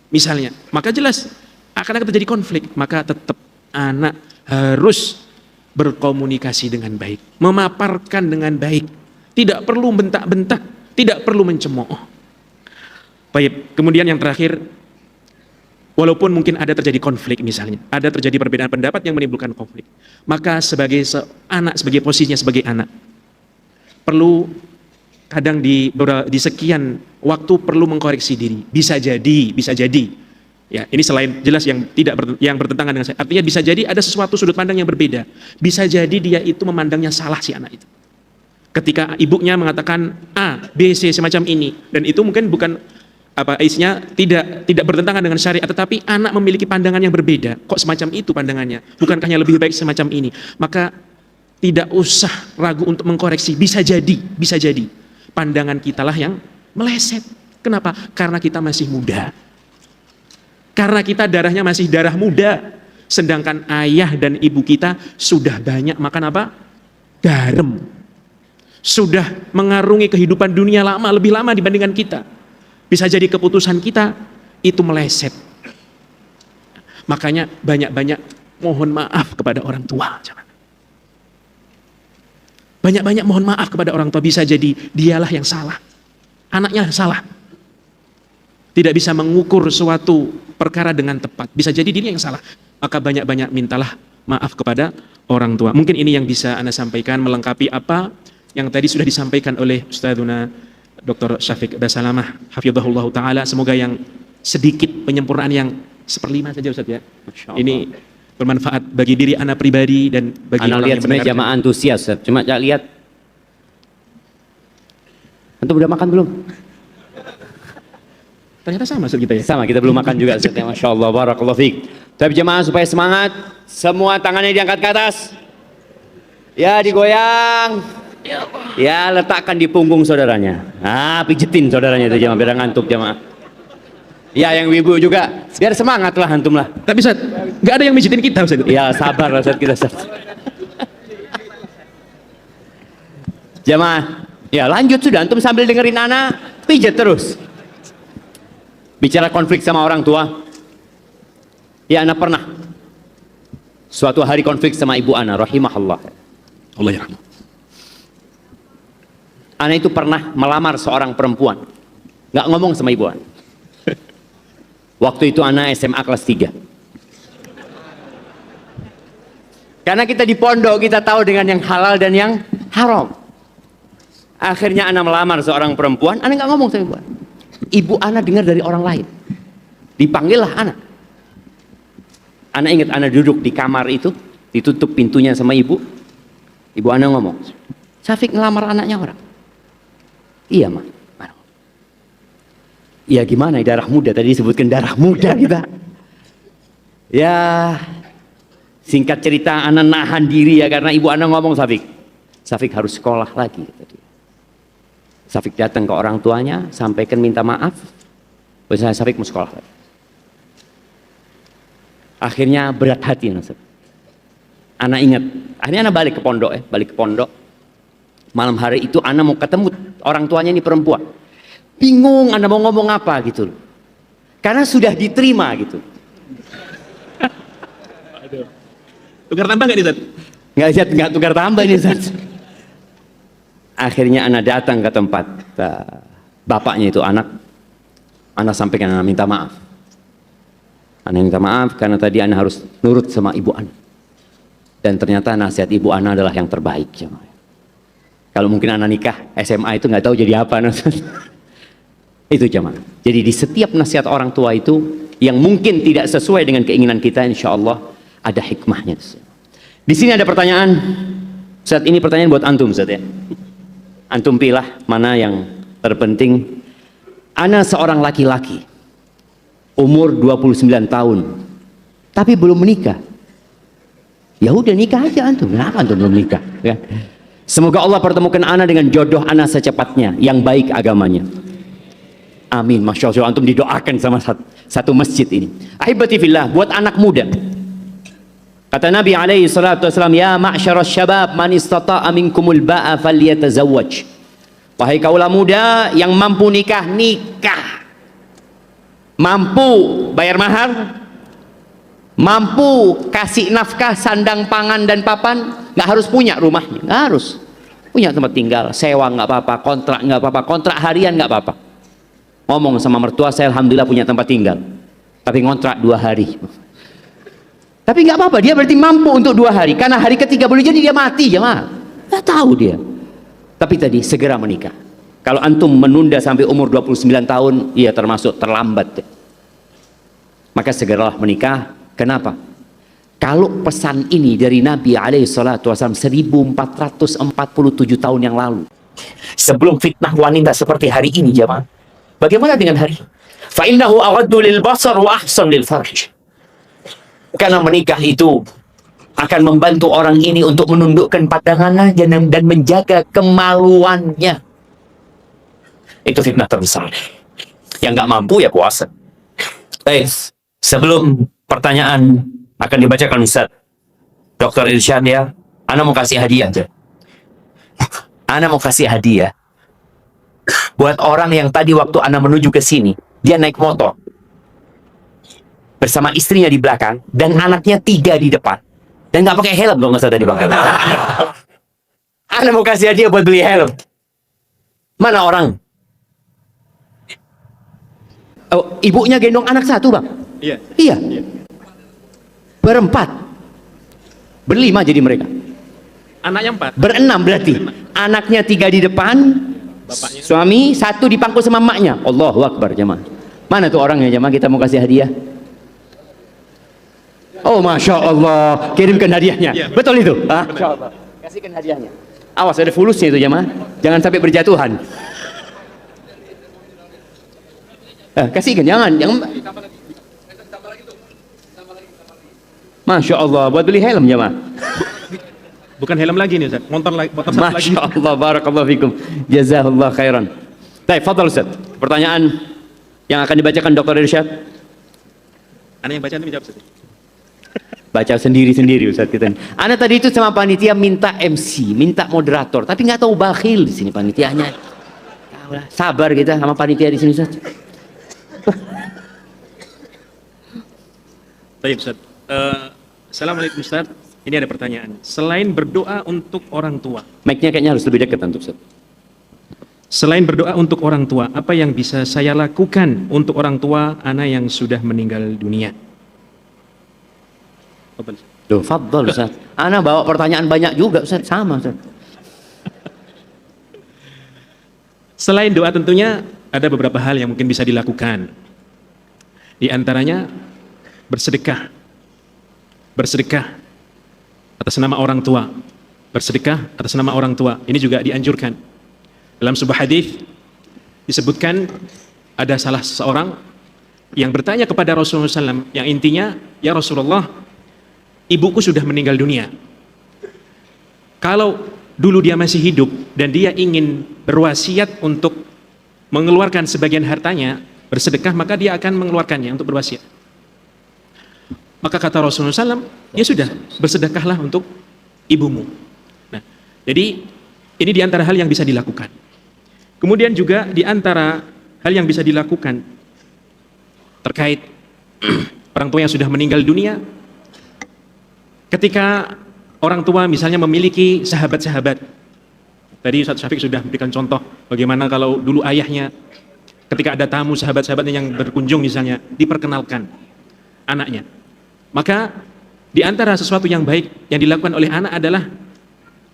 misalnya, maka jelas akan terjadi konflik. Maka tetap anak harus berkomunikasi dengan baik, memaparkan dengan baik, tidak perlu bentak-bentak, tidak perlu mencemooh. Baik, kemudian yang terakhir, walaupun mungkin ada terjadi konflik misalnya, ada terjadi perbedaan pendapat yang menimbulkan konflik, maka sebagai anak, sebagai posisinya sebagai anak, perlu kadang di sekian waktu perlu mengkoreksi diri. Bisa jadi Ya, ini selain jelas yang yang bertentangan dengan saya. Artinya bisa jadi ada sesuatu sudut pandang yang berbeda. Bisa jadi dia itu memandangnya salah si anak itu. Ketika ibunya mengatakan A, B, C semacam ini, dan itu mungkin bukan isinya tidak bertentangan dengan syariat, tetapi anak memiliki pandangan yang berbeda. Kok semacam itu pandangannya? Bukankah yang lebih baik semacam ini? Maka tidak usah ragu untuk mengkoreksi. Bisa jadi pandangan kita lah yang meleset. Kenapa? Karena kita masih muda. Karena kita darahnya masih darah muda, sedangkan ayah dan ibu kita sudah banyak makan apa? Garam. Sudah mengarungi kehidupan dunia lebih lama dibandingkan kita. Bisa jadi keputusan kita itu meleset. Makanya banyak-banyak mohon maaf kepada orang tua. Banyak-banyak mohon maaf kepada orang tua. Bisa jadi dialah yang salah, anaknya salah. Tidak bisa mengukur suatu perkara dengan tepat. Bisa jadi diri yang salah. Maka banyak-banyak mintalah maaf kepada orang tua. Mungkin ini yang bisa Anda sampaikan melengkapi apa yang tadi sudah disampaikan oleh Ustadzuna Dr. Syafiq Basalamah hafizahullah ta'ala. Semoga yang sedikit penyempurnaan yang 1/5 saja Ustadz ya. Ini bermanfaat bagi diri Anda pribadi dan bagi Anda orang lihat yang sebenarnya mendengarkan. jamaah antusias Ustaz. Cuma saya lihat antum udah makan belum? Ternyata sama Ustadz kita ya. Sama, kita belum makan juga Ustaz. Masya Allah, barakallahu fiik. Tapi jemaah supaya semangat, semua tangannya diangkat ke atas. Ya, digoyang. Ya, letakkan di punggung saudaranya. Pijetin saudaranya itu jemaah, biar ngantuk jemaah. Ya, yang ibu juga, biar semangat lah antum lah. Tapi Ustadz, nggak ada yang mijitin kita Ustadz. Ya, sabar lah Ustaz kita Ustaz. Jemaah, ya lanjut sudah, antum sambil dengerin anak, pijat terus. Bicara konflik sama orang tua. Ya, anak pernah suatu hari konflik sama ibu anak, rahimahullah. Allah ya rahmat. Anak itu pernah melamar seorang perempuan. Nggak ngomong sama ibu anak. Waktu itu anak SMA kelas 3. Karena kita di pondok, kita tahu dengan yang halal dan yang haram. Akhirnya anak melamar seorang perempuan, anak nggak ngomong sama ibu anak. Ibu anak dengar dari orang lain. Dipanggillah anak. Anak ingat anak duduk di kamar itu, ditutup pintunya sama ibu. Ibu anak ngomong, Syafiq ngelamar anaknya orang. Iya, Ma. Ya gimana, darah muda, tadi disebutkan darah muda kita. Ya, singkat cerita anak nahan diri ya, karena ibu anak ngomong Syafiq harus sekolah lagi. Syafiq datang ke orang tuanya, sampaikan minta maaf, bahwa Syafiq mau sekolah lagi. Akhirnya berat hati anak ingat, akhirnya anak balik ke pondok. Malam hari itu anak mau ketemu orang tuanya ini perempuan. Bingung anak mau ngomong apa gitu loh. Karena sudah diterima gitu. Tukar tambah nggak nih Ustadz? Nggak tukar tambah nih Ustaz. Akhirnya anak datang ke tempat bapaknya itu anak sampaikan, anak minta maaf. Anak minta maaf karena tadi anak harus nurut sama ibu anak. Dan ternyata nasihat ibu anak adalah yang terbaik. Kalau mungkin anak nikah SMA itu nggak tahu jadi apa. Itu jemaah. Jadi di setiap nasihat orang tua itu yang mungkin tidak sesuai dengan keinginan kita, insya Allah ada hikmahnya. Di sini ada pertanyaan. Saat ini pertanyaan buat antum Ustaz ya. Antum pilih mana yang terpenting. Ana seorang laki-laki umur 29 tahun tapi belum menikah. Ya udah nikah aja antum. Kenapa antum belum nikah? Ya. Semoga Allah pertemukan ana dengan jodoh ana secepatnya yang baik agamanya. Amin. Masya Allah, antum didoakan sama satu masjid ini. Ahibati fillah, buat anak muda. Kata Nabi alaihi salatu wasallam, ya ma'syaras syabab man istata'a minkumul ba'a falyatazawwaj. Wahai kaula muda yang mampu nikah, nikah. Mampu bayar mahar, mampu kasih nafkah, sandang pangan dan papan, nggak harus punya rumahnya, nggak harus punya tempat tinggal, sewa nggak apa-apa, kontrak nggak apa-apa, kontrak harian nggak apa-apa. Ngomong sama mertua, saya alhamdulillah punya tempat tinggal, tapi ngontrak 2 hari. Tapi nggak apa-apa, dia berarti mampu untuk 2 hari, karena hari ketiga boleh jadi dia mati, jemaah. Nggak tahu dia. Tapi tadi segera menikah. Kalau antum menunda sampai umur 29 tahun, iya termasuk terlambat. maka segeralah menikah. Kenapa? Kalau pesan ini dari Nabi SAW 1447 tahun yang lalu, sebelum fitnah wanita seperti hari ini, jemaah, bagaimana dengan hari ini? فَإِنَّهُ أَغَدُّ لِلْبَصَرِ وَأَحْسَنُ لِلْفَرْجِ. Karena menikah itu akan membantu orang ini untuk menundukkan pandangannya dan menjaga kemaluannya. Itu fitnah terbesar. Yang nggak mampu ya puasa. Sebelum pertanyaan akan dibacakan Ustaz Dr. Irsyad, ya, Ana mau kasih hadiah aja. Ana mau kasih hadiah buat orang yang tadi waktu Ana menuju ke sini, dia naik motor bersama istrinya di belakang dan anaknya 3 di depan dan nggak pakai helm dong, Ustaz tadi bang. Ana mau kasih hadiah buat beli helm. Mana orang? Oh, ibunya gendong anak 1 bang. Iya. Iya. Berempat. Berlima jadi mereka. Anaknya 4. Berenam berarti. Anaknya 3 di depan, Bapaknya. suami 1 dipangku sama emaknya. Allahu Akbar jemaah. Mana tuh orangnya jemaah, kita mau kasih hadiah. Oh Masya Allah, kirimkan hadiahnya. Ya, betul itu? Ah, Masya Allah. Kasihkan hadiahnya. Awas ada fulusnya itu jemaah. Jangan sampai berjatuhan. Kasihkan, jangan. Masya Allah, buat beli helm jemaah. Bukan helm lagi nih Ustaz, motor satu lagi. Masya Allah, barakallahu fikum. Jazahullah khairan. Baik, fadhal Ustaz. Pertanyaan yang akan dibacakan Dr. Irsyad. Ana yang baca nanti menjawab Ustaz. Baca sendiri-sendiri Ustaz kita. Ana tadi itu sama panitia minta MC, minta moderator, tapi nggak tahu bakhil di sini panitianya. Tahulah, sabar kita sama panitia di sini Ustaz. Baik Ustaz. Assalamualaikum Ustaz. Ini ada pertanyaan. Selain berdoa untuk orang tua, Mic-nya kayaknya harus lebih dekat untuk Ustaz. selain berdoa untuk orang tua, apa yang bisa saya lakukan untuk orang tua ana yang sudah meninggal dunia? Loh, fadhal Ustaz. Ana bawa pertanyaan banyak juga Ustaz, sama Ustaz. Selain doa tentunya ada beberapa hal yang mungkin bisa dilakukan. Di antaranya bersedekah. Bersedekah atas nama orang tua. Bersedekah atas nama orang tua. Ini juga dianjurkan. Dalam sebuah hadis disebutkan ada salah seorang yang bertanya kepada Rasulullah SAW yang intinya, ya Rasulullah, ibuku sudah meninggal dunia. Kalau dulu dia masih hidup dan dia ingin berwasiat untuk mengeluarkan sebagian hartanya, bersedekah, maka dia akan mengeluarkannya untuk berwasiat. Maka kata Rasulullah SAW, ya sudah, bersedekahlah untuk ibumu. Nah, jadi ini diantara hal yang bisa dilakukan. Kemudian juga diantara hal yang bisa dilakukan terkait orang tua yang sudah meninggal dunia, ketika orang tua misalnya memiliki sahabat-sahabat. Tadi Ustaz Syafiq sudah memberikan contoh bagaimana kalau dulu ayahnya ketika ada tamu sahabat-sahabatnya yang berkunjung misalnya diperkenalkan anaknya. Maka di antara sesuatu yang baik yang dilakukan oleh anak adalah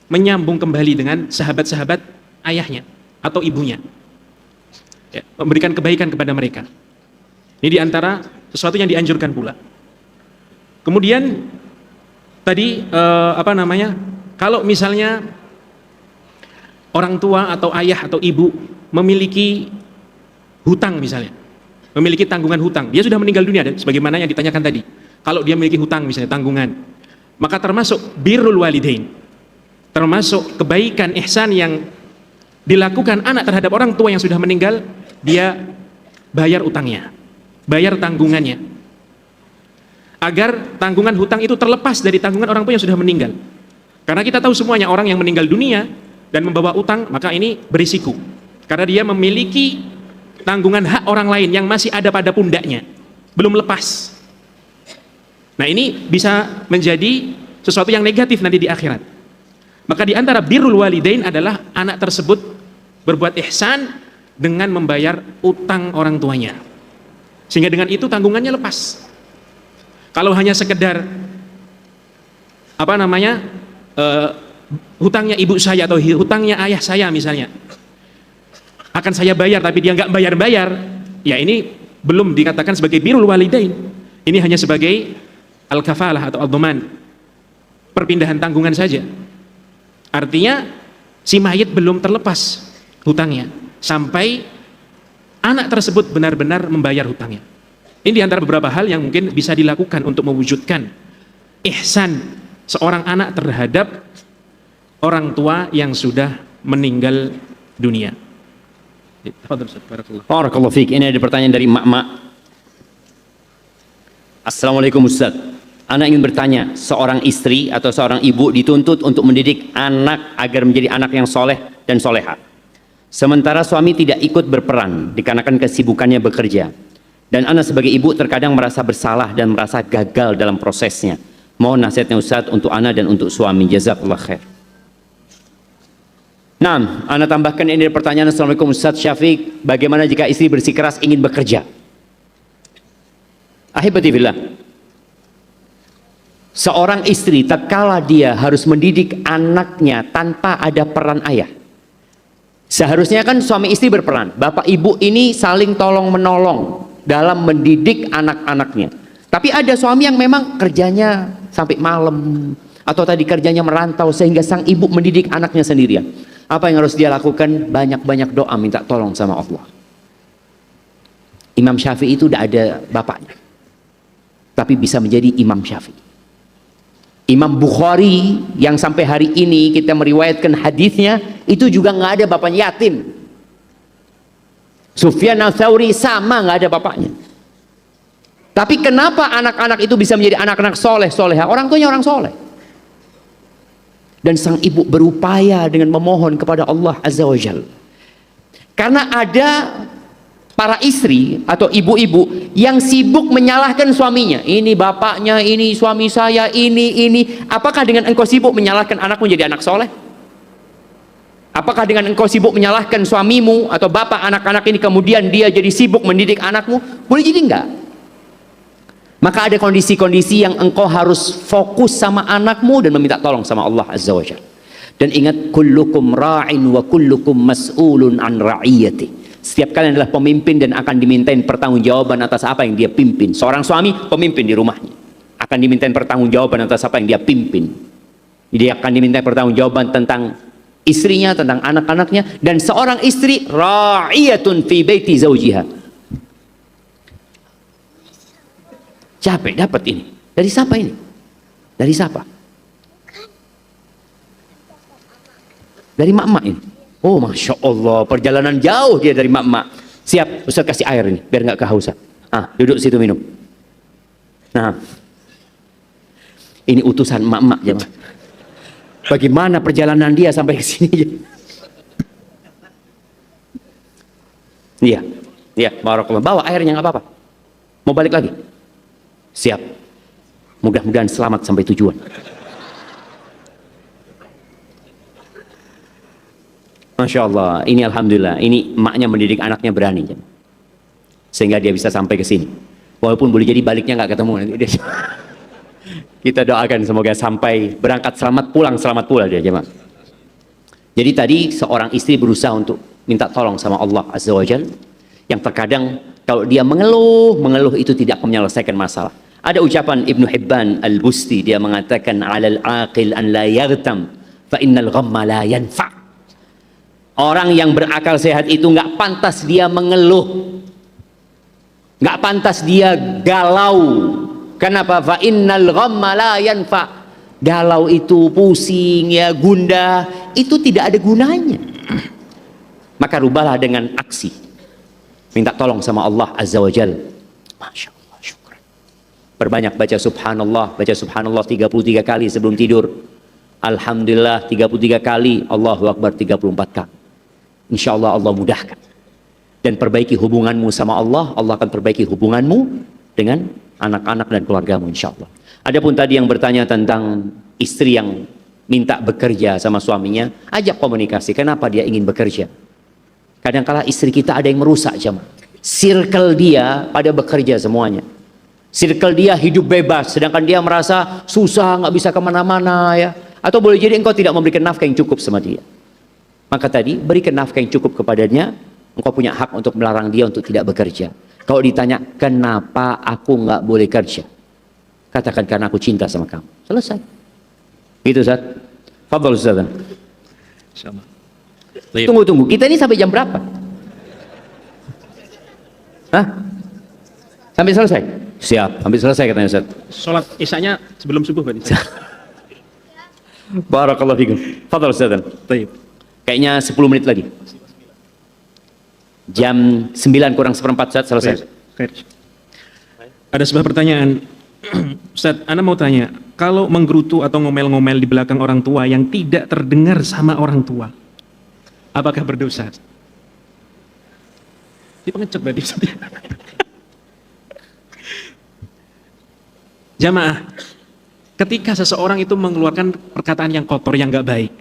menyambung kembali dengan sahabat-sahabat ayahnya atau ibunya. Ya, memberikan kebaikan kepada mereka. Ini di antara sesuatu yang dianjurkan pula. Kemudian tadi kalau misalnya orang tua atau ayah atau ibu memiliki hutang misalnya, memiliki tanggungan hutang, dia sudah meninggal dunia, sebagaimana yang ditanyakan tadi. Kalau dia memiliki hutang misalnya, tanggungan, maka termasuk birrul walidain, termasuk kebaikan ihsan yang dilakukan anak terhadap orang tua yang sudah meninggal, dia bayar utangnya, bayar tanggungannya, agar tanggungan hutang itu terlepas dari tanggungan orang tua yang sudah meninggal. Karena kita tahu semuanya orang yang meninggal dunia dan membawa utang, maka ini berisiko, karena dia memiliki tanggungan hak orang lain yang masih ada pada pundaknya, belum lepas. Nah, ini bisa menjadi sesuatu yang negatif nanti di akhirat. Maka di antara birrul walidain adalah anak tersebut berbuat ihsan dengan membayar utang orang tuanya, sehingga dengan itu tanggungannya lepas. Kalau hanya sekedar hutangnya ibu saya atau hutangnya ayah saya misalnya akan saya bayar, tapi dia nggak bayar-bayar, ya ini belum dikatakan sebagai birrul walidain. Ini hanya sebagai al-kafalah atau al-dhaman, perpindahan tanggungan saja. Artinya si mayit belum terlepas hutangnya sampai anak tersebut benar-benar membayar hutangnya. Ini diantara beberapa hal yang mungkin bisa dilakukan untuk mewujudkan ihsan seorang anak terhadap orang tua yang sudah meninggal dunia. Barakallahu fiik. Ini ada pertanyaan dari emak-emak. Assalamualaikum Ustaz. Anak ingin bertanya, seorang istri atau seorang ibu dituntut untuk mendidik anak agar menjadi anak yang soleh dan soleha. Sementara suami tidak ikut berperan dikarenakan kesibukannya bekerja. Dan anak sebagai ibu terkadang merasa bersalah dan merasa gagal dalam prosesnya. Mohon nasihatnya Ustaz untuk anak dan untuk suami. Jazakallah khair. Nah, anak tambahkan ini pertanyaan. Assalamualaikum Ustaz Syafiq. Bagaimana jika istri bersikeras ingin bekerja? Ahibati fillah. Seorang istri tatkala dia harus mendidik anaknya tanpa ada peran ayah. Seharusnya kan suami istri berperan. Bapak ibu ini saling tolong menolong dalam mendidik anak-anaknya. Tapi ada suami yang memang kerjanya sampai malam, atau tadi kerjanya merantau sehingga sang ibu mendidik anaknya sendirian. Apa yang harus dia lakukan? Banyak-banyak doa minta tolong sama Allah. Imam Syafi'i itu tidak ada bapaknya, tapi bisa menjadi Imam Syafi'i. Imam Bukhari yang sampai hari ini kita meriwayatkan hadisnya itu juga nggak ada bapaknya, yatim. Sufyan al-Thawri sama, nggak ada bapaknya. Tapi kenapa anak-anak itu bisa menjadi anak-anak soleh, soleha? Orang tuanya orang soleh. Dan sang ibu berupaya dengan memohon kepada Allah Azza wa Jalla. Karena ada para istri atau ibu-ibu yang sibuk menyalahkan suaminya. Ini bapaknya, ini suami saya, ini. Apakah dengan engkau sibuk menyalahkan anakmu jadi anak soleh? Apakah dengan engkau sibuk menyalahkan suamimu atau bapak anak-anak ini kemudian dia jadi sibuk mendidik anakmu? Boleh jadi enggak. Maka ada kondisi-kondisi yang engkau harus fokus sama anakmu dan meminta tolong sama Allah Azza wa Jalla. Dan ingat, kullukum ra'in wa kullukum mas'ulun an ra'iyati. Setiap kalian adalah pemimpin dan akan dimintain pertanggungjawaban atas apa yang dia pimpin. Seorang suami pemimpin di rumahnya akan dimintain pertanggungjawaban atas apa yang dia pimpin. Dia akan dimintai pertanggungjawaban tentang istrinya, tentang anak-anaknya. Dan seorang istri ra'iyatun fi baiti zawjiha. Capek dapat ini. Dari siapa ini? Dari siapa? Dari mak-mak ini. Oh, Masya Allah, perjalanan jauh dia dari mak-mak. Siap, Ustaz kasih air ini, biar nggak kehausan. Duduk situ minum. Nah, ini utusan mak-mak jemaah. Bagaimana perjalanan dia sampai ke sini? Iya, barakallah. Bawa airnya nggak apa-apa. Mau balik lagi? Siap. Mudah-mudahan selamat sampai tujuan. Masya Allah, ini Alhamdulillah, ini emaknya mendidik anaknya berani, sehingga dia bisa sampai ke sini. Walaupun boleh jadi baliknya nggak ketemu nanti. Kita doakan semoga sampai, berangkat selamat pulang dia jemaah. Jadi tadi seorang istri berusaha untuk minta tolong sama Allah Azza wa Jalla, yang terkadang kalau dia mengeluh itu tidak akan menyelesaikan masalah. Ada ucapan Ibnu Hibban Al-Busti, dia mengatakan, alal aqil an la yaghtam fa innal ghamma la yanfa'. Orang yang berakal sehat itu nggak pantas dia mengeluh, nggak pantas dia galau. Kenapa? Fa innal ghamma la yanfa. Galau itu, pusing ya, gundah, itu tidak ada gunanya. Maka rubahlah dengan aksi. Minta tolong sama Allah Azza wa Jalla. Masya Allah, syukur. Perbanyak baca subhanallah 33 kali sebelum tidur. Alhamdulillah 33 kali, Allahu Akbar 34 kali. Insya Allah Allah mudahkan. Dan perbaiki hubunganmu sama Allah, Allah akan perbaiki hubunganmu dengan anak-anak dan keluargamu insya Allah. Adapun tadi yang bertanya tentang istri yang minta bekerja sama suaminya, ajak komunikasi. Kenapa dia ingin bekerja? Kadang-kala istri kita ada yang merusak jemaah. Circle dia pada bekerja semuanya. Circle dia hidup bebas, sedangkan dia merasa susah, nggak bisa kemana-mana ya. Atau boleh jadi engkau tidak memberikan nafkah yang cukup sama dia. Maka tadi berikan nafkah yang cukup kepadanya, engkau punya hak untuk melarang dia untuk tidak bekerja. Kalau ditanya, kenapa aku nggak boleh kerja? Katakan, karena aku cinta sama kamu. Selesai. Gitu, Ustaz. Fadhal, Ustaz. Insyaallah. Tunggu. Kita ini sampai jam berapa? Hah? Sampai selesai? Siap. Sampai selesai katanya, Ustaz. Sholat isyanya sebelum subuh, Pak. Barakallahu fikum. Fadhal, Ustaz. Baik. Kayaknya 10 menit lagi. Jam 9 kurang seperempat, Ustaz, selesai. Khair. Ada sebuah pertanyaan. Ustaz, Ana mau tanya, kalau menggerutu atau ngomel-ngomel di belakang orang tua yang tidak terdengar sama orang tua, apakah berdosa? Ini pengecut berarti. Jamaah, ketika seseorang itu mengeluarkan perkataan yang kotor, yang gak baik,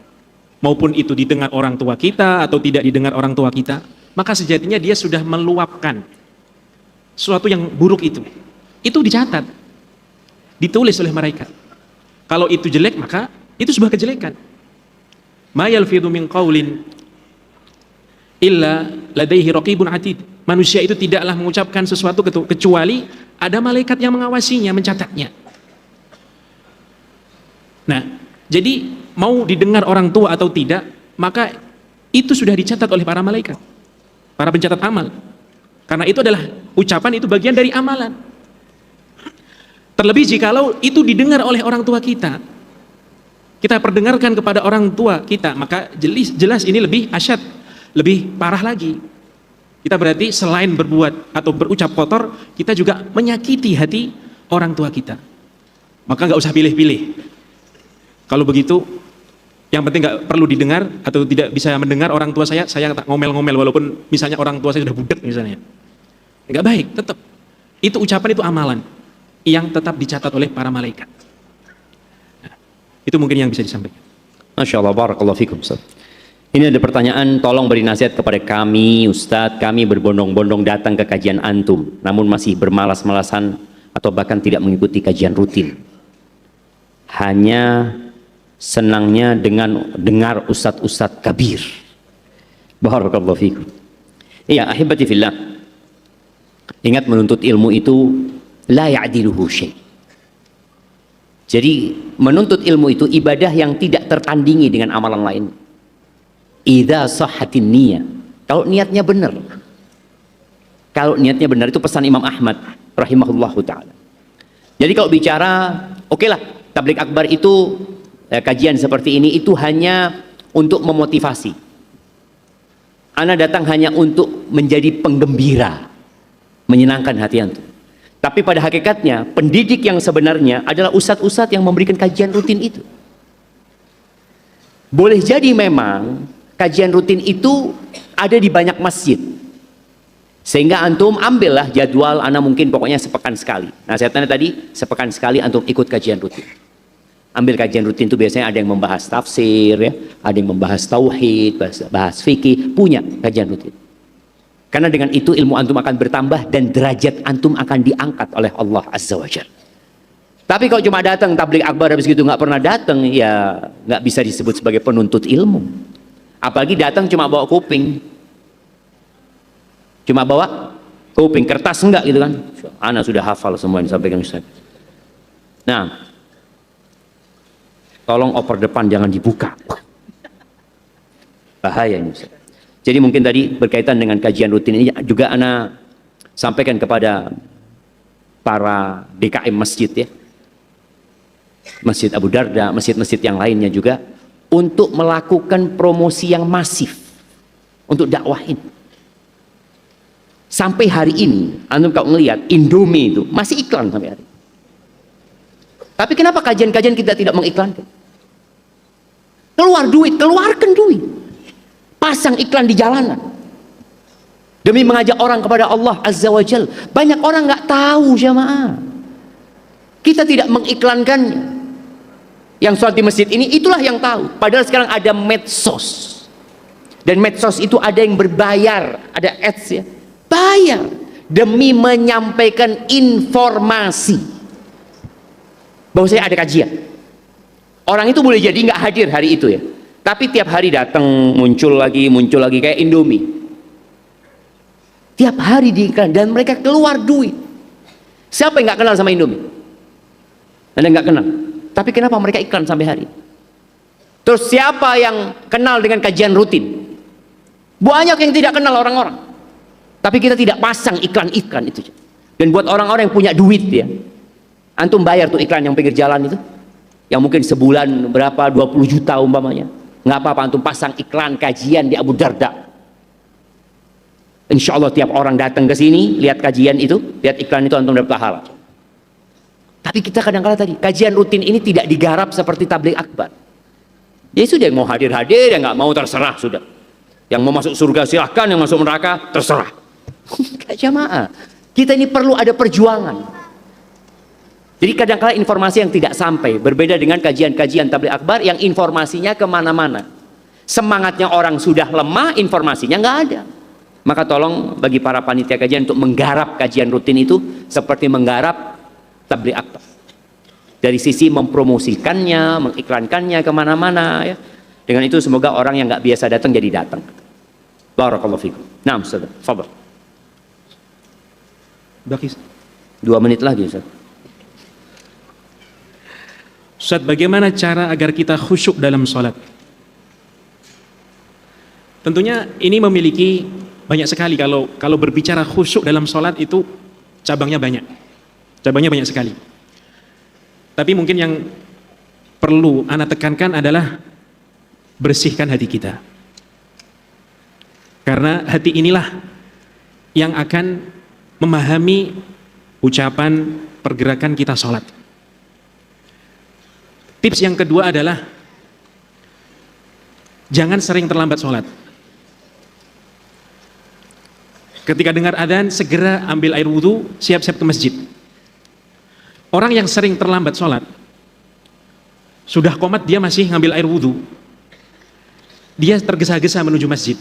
maupun itu didengar orang tua kita atau tidak didengar orang tua kita, maka sejatinya dia sudah meluapkan sesuatu yang buruk itu. Itu dicatat, ditulis oleh mereka. Kalau itu jelek, maka itu sebuah kejelekan. Ma yalfidhu min qaulin illa ladaihi raqibun atid. Manusia itu tidaklah mengucapkan sesuatu kecuali ada malaikat yang mengawasinya, mencatatnya. Nah, jadi mau didengar orang tua atau tidak, maka itu sudah dicatat oleh para malaikat, para pencatat amal. Karena itu adalah ucapan, itu bagian dari amalan. Terlebih jikalau itu didengar oleh orang tua kita, kita perdengarkan kepada orang tua kita, maka jelas ini lebih asyad, lebih parah lagi. Kita berarti selain berbuat atau berucap kotor, kita juga menyakiti hati orang tua kita. Maka nggak usah pilih-pilih. Kalau begitu, yang penting nggak perlu didengar atau tidak bisa mendengar orang tua saya tak ngomel-ngomel, walaupun misalnya orang tua saya sudah budak misalnya. Nggak baik, tetap. Itu ucapan, itu amalan yang tetap dicatat oleh para malaikat. Nah, itu mungkin yang bisa disampaikan. Masya Allah, barakallahu fikum, Ustaz. Ini ada pertanyaan, tolong beri nasihat kepada kami, Ustadz. Kami berbondong-bondong datang ke kajian antum, namun masih bermalas-malasan atau bahkan tidak mengikuti kajian rutin. Hanya senangnya dengan dengar ustadz-ustadz kabir. Barakallahu fikum. Iya, ahibati fillah. Ingat, menuntut ilmu itu la ya'diluhu syai'. Jadi menuntut ilmu itu ibadah yang tidak tertandingi dengan amalan lain. Idza sahhatin niyah. Kalau niatnya benar. Kalau niatnya benar, itu pesan Imam Ahmad rahimahullahu taala. Jadi kalau bicara, oke lah, tabligh akbar itu kajian seperti ini itu hanya untuk memotivasi. Ana datang hanya untuk menjadi penggembira, menyenangkan hati antum. Tapi pada hakikatnya pendidik yang sebenarnya adalah ustadz-ustadz yang memberikan kajian rutin itu. Boleh jadi memang kajian rutin itu ada di banyak masjid, sehingga antum ambillah jadwal, ana mungkin pokoknya sepekan sekali. Nasihatnya tadi, sepekan sekali antum ikut kajian rutin. Ambil kajian rutin itu biasanya ada yang membahas tafsir, ya, ada yang membahas tauhid, bahas fikih, punya kajian rutin. Karena dengan itu ilmu antum akan bertambah dan derajat antum akan diangkat oleh Allah Azza wa Jalla. Tapi kalau cuma datang tabligh akbar habis gitu nggak pernah datang, ya nggak bisa disebut sebagai penuntut ilmu. Apalagi datang cuma bawa kuping, cuma bawa kuping, kertas enggak gitu kan? Ana sudah hafal semua yang disampaikan Ustaz. Nah, tolong oper depan jangan dibuka, bahaya ini Ustaz. Jadi mungkin tadi berkaitan dengan kajian rutin ini juga ana sampaikan kepada para DKM masjid, ya, Masjid Abu Darda, masjid-masjid yang lainnya juga, untuk melakukan promosi yang masif untuk dakwahin. Sampai hari ini antum kalau ngelihat Indomie itu masih iklan sampai hari ini. Tapi kenapa kajian-kajian kita tidak mengiklankan? Keluar duit, keluarkan duit, pasang iklan di jalanan demi mengajak orang kepada Allah Azza wa Jalla. Banyak orang nggak tahu, jamaah. Kita tidak mengiklankannya. Yang sholat di masjid ini itulah yang tahu. Padahal sekarang ada medsos, dan medsos itu ada yang berbayar, ada ads, ya, bayar demi menyampaikan informasi bahwa saya ada kajian. Orang itu boleh jadi nggak hadir hari itu, ya, tapi tiap hari datang, muncul lagi kayak Indomie. Tiap hari diiklan dan mereka keluar duit. Siapa yang nggak kenal sama Indomie? Anda nggak kenal. Tapi kenapa mereka iklan sampai hari? Terus siapa yang kenal dengan kajian rutin? Banyak yang tidak kenal orang-orang. Tapi kita tidak pasang iklan-iklan itu. Dan buat orang-orang yang punya duit ya, antum bayar tuh iklan yang pinggir jalan itu, yang mungkin sebulan berapa 20 juta umpamanya. Nggak apa-apa antum pasang iklan kajian di Abu Darda. Insya Allah tiap orang datang ke sini lihat kajian itu, lihat iklan itu, antum dapat pahala. Tapi kita kadang-kadang tadi kajian rutin ini tidak digarap seperti tabligh akbar. Ya sudah, yang mau hadir-hadir, yang nggak mau terserah sudah. Yang mau masuk surga silahkan, yang masuk neraka terserah. Gak jamaah. Kita ini perlu ada perjuangan. Jadi kadang-kadang informasi yang tidak sampai, berbeda dengan kajian-kajian tabligh akbar yang informasinya kemana-mana. Semangatnya orang sudah lemah, informasinya nggak ada. Maka tolong bagi para panitia kajian untuk menggarap kajian rutin itu seperti menggarap tabligh akbar. Dari sisi mempromosikannya, mengiklankannya kemana-mana ya. Dengan itu semoga orang yang nggak biasa datang jadi datang. Barakallahu fikum. Naam, Ustaz. Fadhal. Baki 2 menit lagi, Ustaz. Ustaz, bagaimana cara agar kita khusyuk dalam sholat? Tentunya ini memiliki banyak sekali, kalau berbicara khusyuk dalam sholat itu cabangnya banyak sekali. Tapi mungkin yang perlu ana tekankan adalah bersihkan hati kita, karena hati inilah yang akan memahami ucapan pergerakan kita sholat. Tips yang kedua adalah jangan sering terlambat sholat. Ketika dengar adzan, segera ambil air wudhu, siap-siap ke masjid. Orang yang sering terlambat sholat, sudah qomat dia masih ngambil air wudhu, dia tergesa-gesa menuju masjid.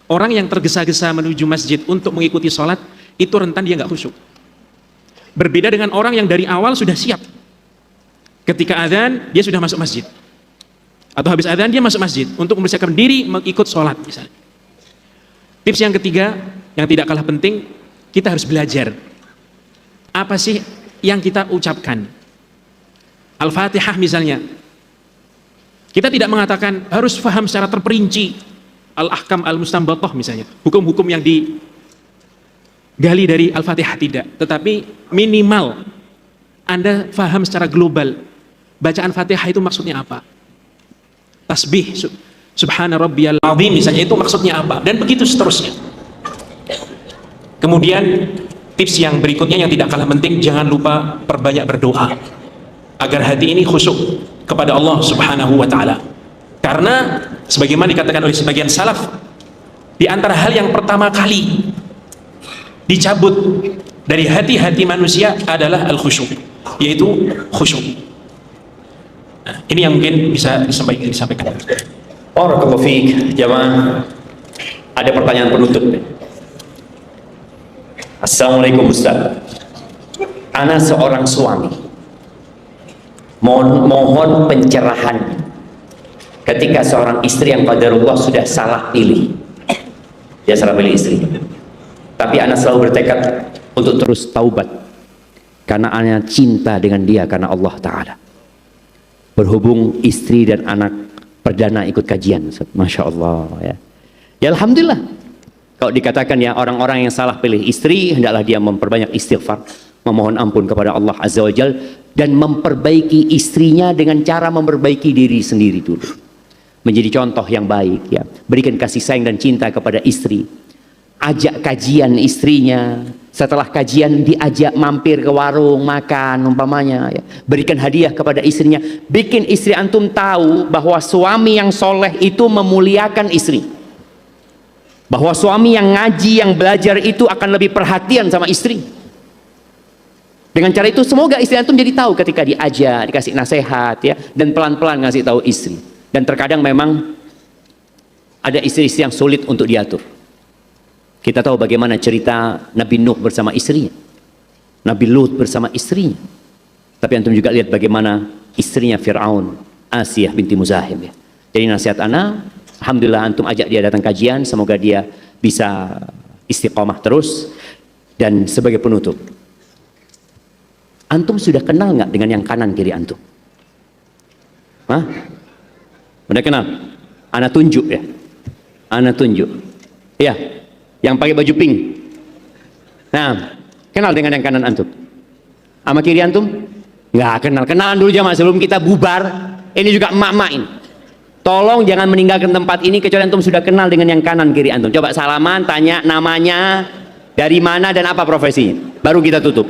Orang yang tergesa-gesa menuju masjid untuk mengikuti sholat, itu rentan dia nggak khusyuk. Berbeda dengan orang yang dari awal sudah siap. Ketika adzan, dia sudah masuk masjid. Atau habis adzan, dia masuk masjid untuk mempersiapkan diri mengikut sholat misalnya. Tips yang ketiga, yang tidak kalah penting, kita harus belajar. Apa sih yang kita ucapkan? Al-Fatihah misalnya. Kita tidak mengatakan harus paham secara terperinci Al-Ahkam Al-Mustanbatah misalnya, hukum-hukum yang digali dari Al-Fatihah, tidak. Tetapi minimal Anda paham secara global bacaan Fatihah itu maksudnya apa. Tasbih Subhana Rabbiyal Azim misalnya, itu maksudnya apa, dan begitu seterusnya. Kemudian tips yang berikutnya yang tidak kalah penting, jangan lupa perbanyak berdoa agar hati ini khusyuk kepada Allah Subhanahu wa taala. Karena sebagaimana dikatakan oleh sebagian salaf, di antara hal yang pertama kali dicabut dari hati-hati manusia adalah al-khusyuk, yaitu khusyuk. Nah, ini yang mungkin bisa disampaikan. Barakallahu fiik, jamaah. Ada pertanyaan penutup. Assalamualaikum Ustaz. Ana seorang suami. Mohon pencerahan ketika seorang istri yang qadarullah sudah salah pilih. Dia salah pilih istri. Tapi ana selalu bertekad untuk terus taubat karena ana cinta dengan dia karena Allah Ta'ala. Berhubung istri dan anak perdana ikut kajian, Masya Allah ya. Ya Alhamdulillah. Kalau dikatakan ya orang-orang yang salah pilih istri, hendaklah dia memperbanyak istighfar, memohon ampun kepada Allah Azza wa Jal, dan memperbaiki istrinya dengan cara memperbaiki diri sendiri dulu. Menjadi contoh yang baik ya. Berikan kasih sayang dan cinta kepada istri. Ajak kajian istrinya. Setelah kajian diajak mampir ke warung makan umpamanya ya. Berikan hadiah kepada istrinya. Bikin istri antum tahu bahwa suami yang soleh itu memuliakan istri. Bahwa suami yang ngaji, yang belajar itu akan lebih perhatian sama istri. Dengan cara itu semoga istri antum jadi tahu ketika diajak, dikasih nasihat ya, dan pelan-pelan ngasih tahu istri. Dan terkadang memang ada istri-istri yang sulit untuk diatur. Kita tahu bagaimana cerita Nabi Nuh bersama istrinya, Nabi Lut bersama istrinya. Tapi antum juga lihat bagaimana istrinya Fir'aun, Asiyah binti Muzahim ya. Jadi nasihat ana, alhamdulillah antum ajak dia datang kajian, semoga dia bisa istiqomah terus. Dan sebagai penutup, antum sudah kenal nggak dengan yang kanan kiri antum? Hah? Udah kenal? Ana tunjuk ya. Ana tunjuk. Iya, yang pakai baju pink. Nah, kenal dengan yang kanan antum? Sama kiri antum? Nggak kenal. Kenalan dulu jamaah sebelum kita bubar. Ini juga emak-emak ini. Tolong jangan meninggalkan tempat ini kecuali antum sudah kenal dengan yang kanan kiri antum. Coba salaman, tanya namanya, dari mana dan apa profesinya. Baru kita tutup.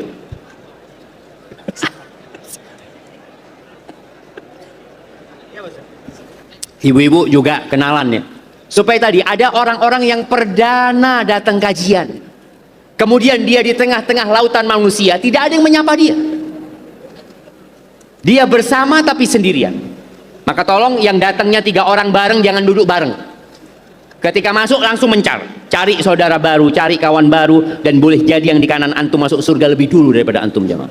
Ibu-ibu juga kenalan ya. Supaya tadi ada orang-orang yang perdana datang kajian. Kemudian dia di tengah-tengah lautan manusia, tidak ada yang menyapa dia. Dia bersama tapi sendirian. Maka tolong yang datangnya 3 orang bareng jangan duduk bareng. Ketika masuk langsung cari saudara baru, cari kawan baru, dan boleh jadi yang di kanan antum masuk surga lebih dulu daripada antum jamaah.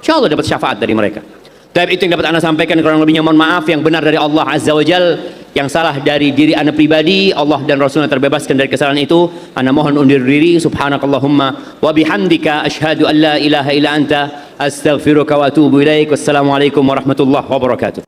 Insya Allah dapat syafaat dari mereka. Tapi itu yang dapat anda sampaikan, kurang lebihnya mohon maaf. Yang benar dari Allah Azza wa Jal, yang salah dari diri anda pribadi, Allah dan Rasulnya terbebaskan dari kesalahan itu. Anda mohon undur diri. Subhanakallahumma wa bihamdika asyhadu an la ilaha illa anta astaghfiruka wa atubu ilaik. Wassalamualaikum warahmatullahi wabarakatuh.